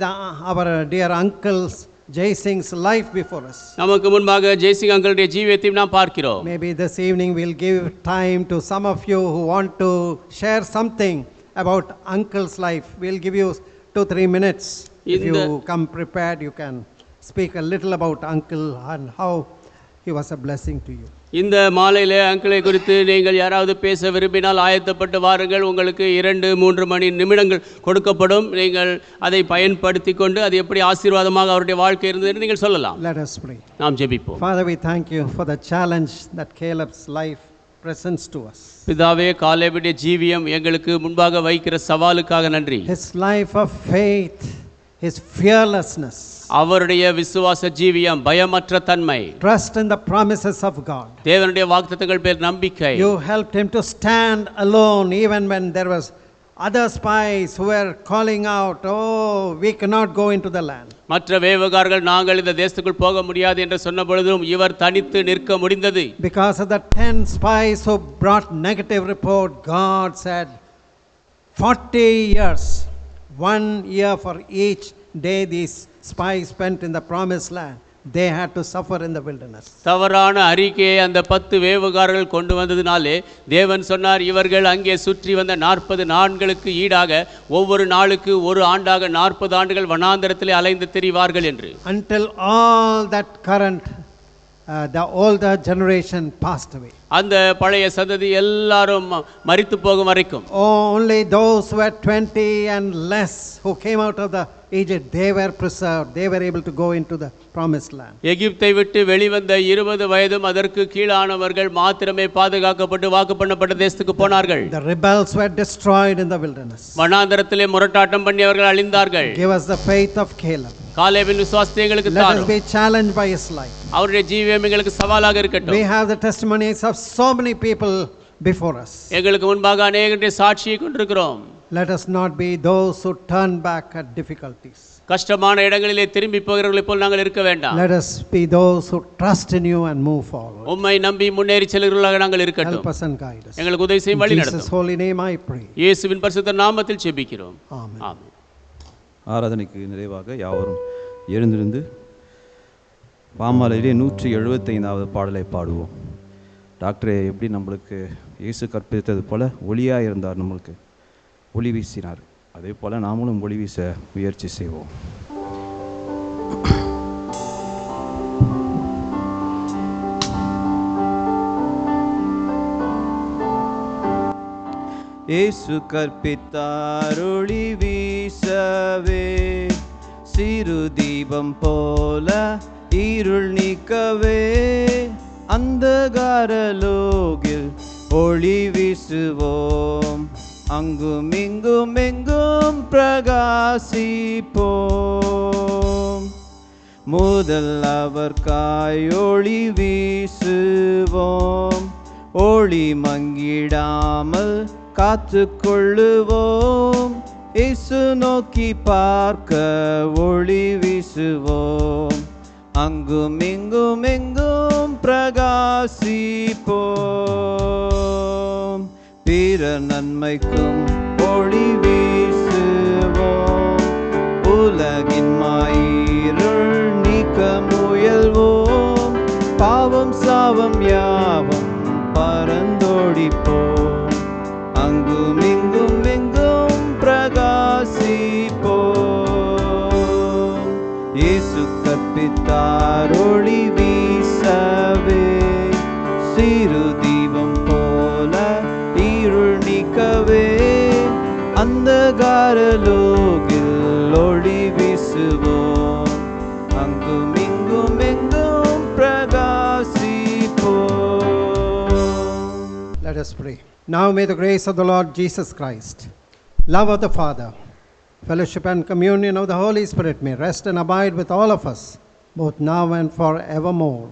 our dear uncles Jay Singh's life before us. நமக்கு முன்பாக ஜெய்சிங் அங்கிளுடைய ஜீவியத்தை நாம் பார்க்கிறோம். Maybe this evening we'll give time to some of you who want to share something about uncle's life. We'll give you 2-3 minutes. If you come prepared, you can speak a little about uncle and how he was a blessing to you. இந்த மாலையிலே அங்கிளை குறித்து நீங்கள் யாராவது பேச விரும்பினால் ஆயத்தப்பட்டு வாருங்கள். உங்களுக்கு 2-3 மணி நிமிடங்கள் கொடுக்கப்படும். நீங்கள் அதை பயன்படுத்தி கொண்டு அது எப்படி ஆசீர்வாதமாக அவருடைய வாழ்க்கை இருந்தது என்று நீங்கள் சொல்லலாம். Let us pray. நாம் ஜெபிப்போம். Father, we thank you for the challenge that Caleb's life presents to us. பிதாவே, காலேபுடைய ஜீவியம் எங்களுக்கு முன்பாக வைக்கிற சவாலுக்காக நன்றி. His life of faith, his fearlessness, அவருடைய விசுவாச ஜீவியம், பயமற்ற தன்மை, trust in the promises of God. தேவனுடைய வாக்குத்தத்தங்கள் பேர் நம்பிக்கை. You helped him to stand alone even when there was other spies who were calling out, oh, we cannot go into the land. மற்ற வேவுகாரர்கள் நாங்கள் இந்த தேசத்துக்குள் போக முடியாது என்று சொன்ன பொழுதும் இவர் தனித்து நிற்க முடிந்தது. Because of the 10 spies who brought negative report, God said 40 years, 1 year for each day these spies spent in the promised land, they had to suffer in the wilderness. தவறான அறிக்கையை அந்த 10 வேவுகாரர்கள் கொண்டு வந்ததினாலே தேவன் சொன்னார், இவர்கள் அங்கே சுற்றி வந்த 40 நாட்களுக்கு ஈடாக ஒவ்வொரு நாளுக்கு ஒரு ஆண்டாக 40 ஆண்டுகள் வனாந்தரத்திலே அலைந்து திரிவார்கள் என்று. Until all that current the older generation passed away. அந்த பழைய சந்ததி எல்லாரும் மரித்து போகும் வரைக்கும் Only those who were 20 and less who came out of the Egypt, they were preserved. They were able to go into the promised land. எகிப்தை விட்டு வெளிவந்த 20 வயதும் அதற்கு கீழானவர்கள் மாத்திரமே பாதுகாக்கப்பட்டு வாக்கு பண்ணப்பட்ட தேசத்துக்கு போனார்கள். The rebels were destroyed in the wilderness. வனாந்தரத்திலே முரட்டாட்டம் பண்ணியவர்கள் அழிந்தார்கள். Give us the faith of Caleb. காலேபின் விசுவாசத்தை எங்களுக்கு Let us தாரும். be challenged by his life. அவருடைய ஜீவியம் எங்களுக்கு சவாலாக இருக்கட்டும். We have the testimonies of so many people before us. எங்களுக்கு முன்பாக அநேகருடைய சாட்சியை கொண்டிருக்கிறோம். Let us not be those who turn back at difficulties. கஷ்டமான இடங்களிலே திரும்பி போகிறவர்களைப் போல் நாங்கள் இருக்க வேண்டாம். Let us be those who trust in you and move forward. உம்மை நம்பி முன்னேறி செல்கிறவர்களாக நாங்கள் இருக்கட்டும். Help us and guide us. எங்களுக்கு உதவி செய்யும் வழி In Jesus' நடத்தும். holy name I pray. இயேசுவின் பரிசுத்த நாமத்தில் ஜெபிக்கிறோம். Amen. ஆமென். ஆராதனைக்கு நிறைவாக யாவரும் எழுந்திருந்து பாமாலையிலே 175வது பாடலை பாடுவோம். டாக்டரே எப்படி நம்மளுக்கு இயேசு கற்பித்தது போல ஒளியாக இருந்தார், நம்மளுக்கு ஒளி வீசினார். அதே போல் நாமளும் ஒளி வீச முயற்சி செய்வோம். இயேசு கற்பித்தார் ஒளி வீசவே, சிறு தீபம் போல இருள் நீக்கவே, அந்தகாரலோகில் ஒளி வீசுவோம், அங்கும் இங்கும் எங்கும் பிரகாசிப்போம். முதல் அவர்காய் ஒளி வீசுவோம், ஒளி மங்கிடாமல் காத்து கொள்ளுவோம், இயேசு நோக்கி பார்க்க ஒளி வீசுவோம், அங்கும் இங்கும் எங்கும் பிரகாசிப்போம். பிற நன்மைக்கும் ஒளி வீசுவோம், உலகின் மாயிருள் நீக்க முயல்வோம், பாவம் சாபம் யாவும் பறந்தோடிப்போம், அங்கும் இங்கும் எங்கும் பிரகாசிப்போம். இயேசு கற்பித்தார் ஒளி வீசவே, சிறு தீபம் போல இருள் நீக்கவே, அந்தகாரலோகில் ஒளி வீசுவோம், அங்கும் இங்கும் எங்கும் பிரகாசிப்போம். Let us pray. Now may the grace of the Lord Jesus Christ, love of the Father, fellowship and communion of the Holy Spirit may rest and abide with all of us, both now and forevermore.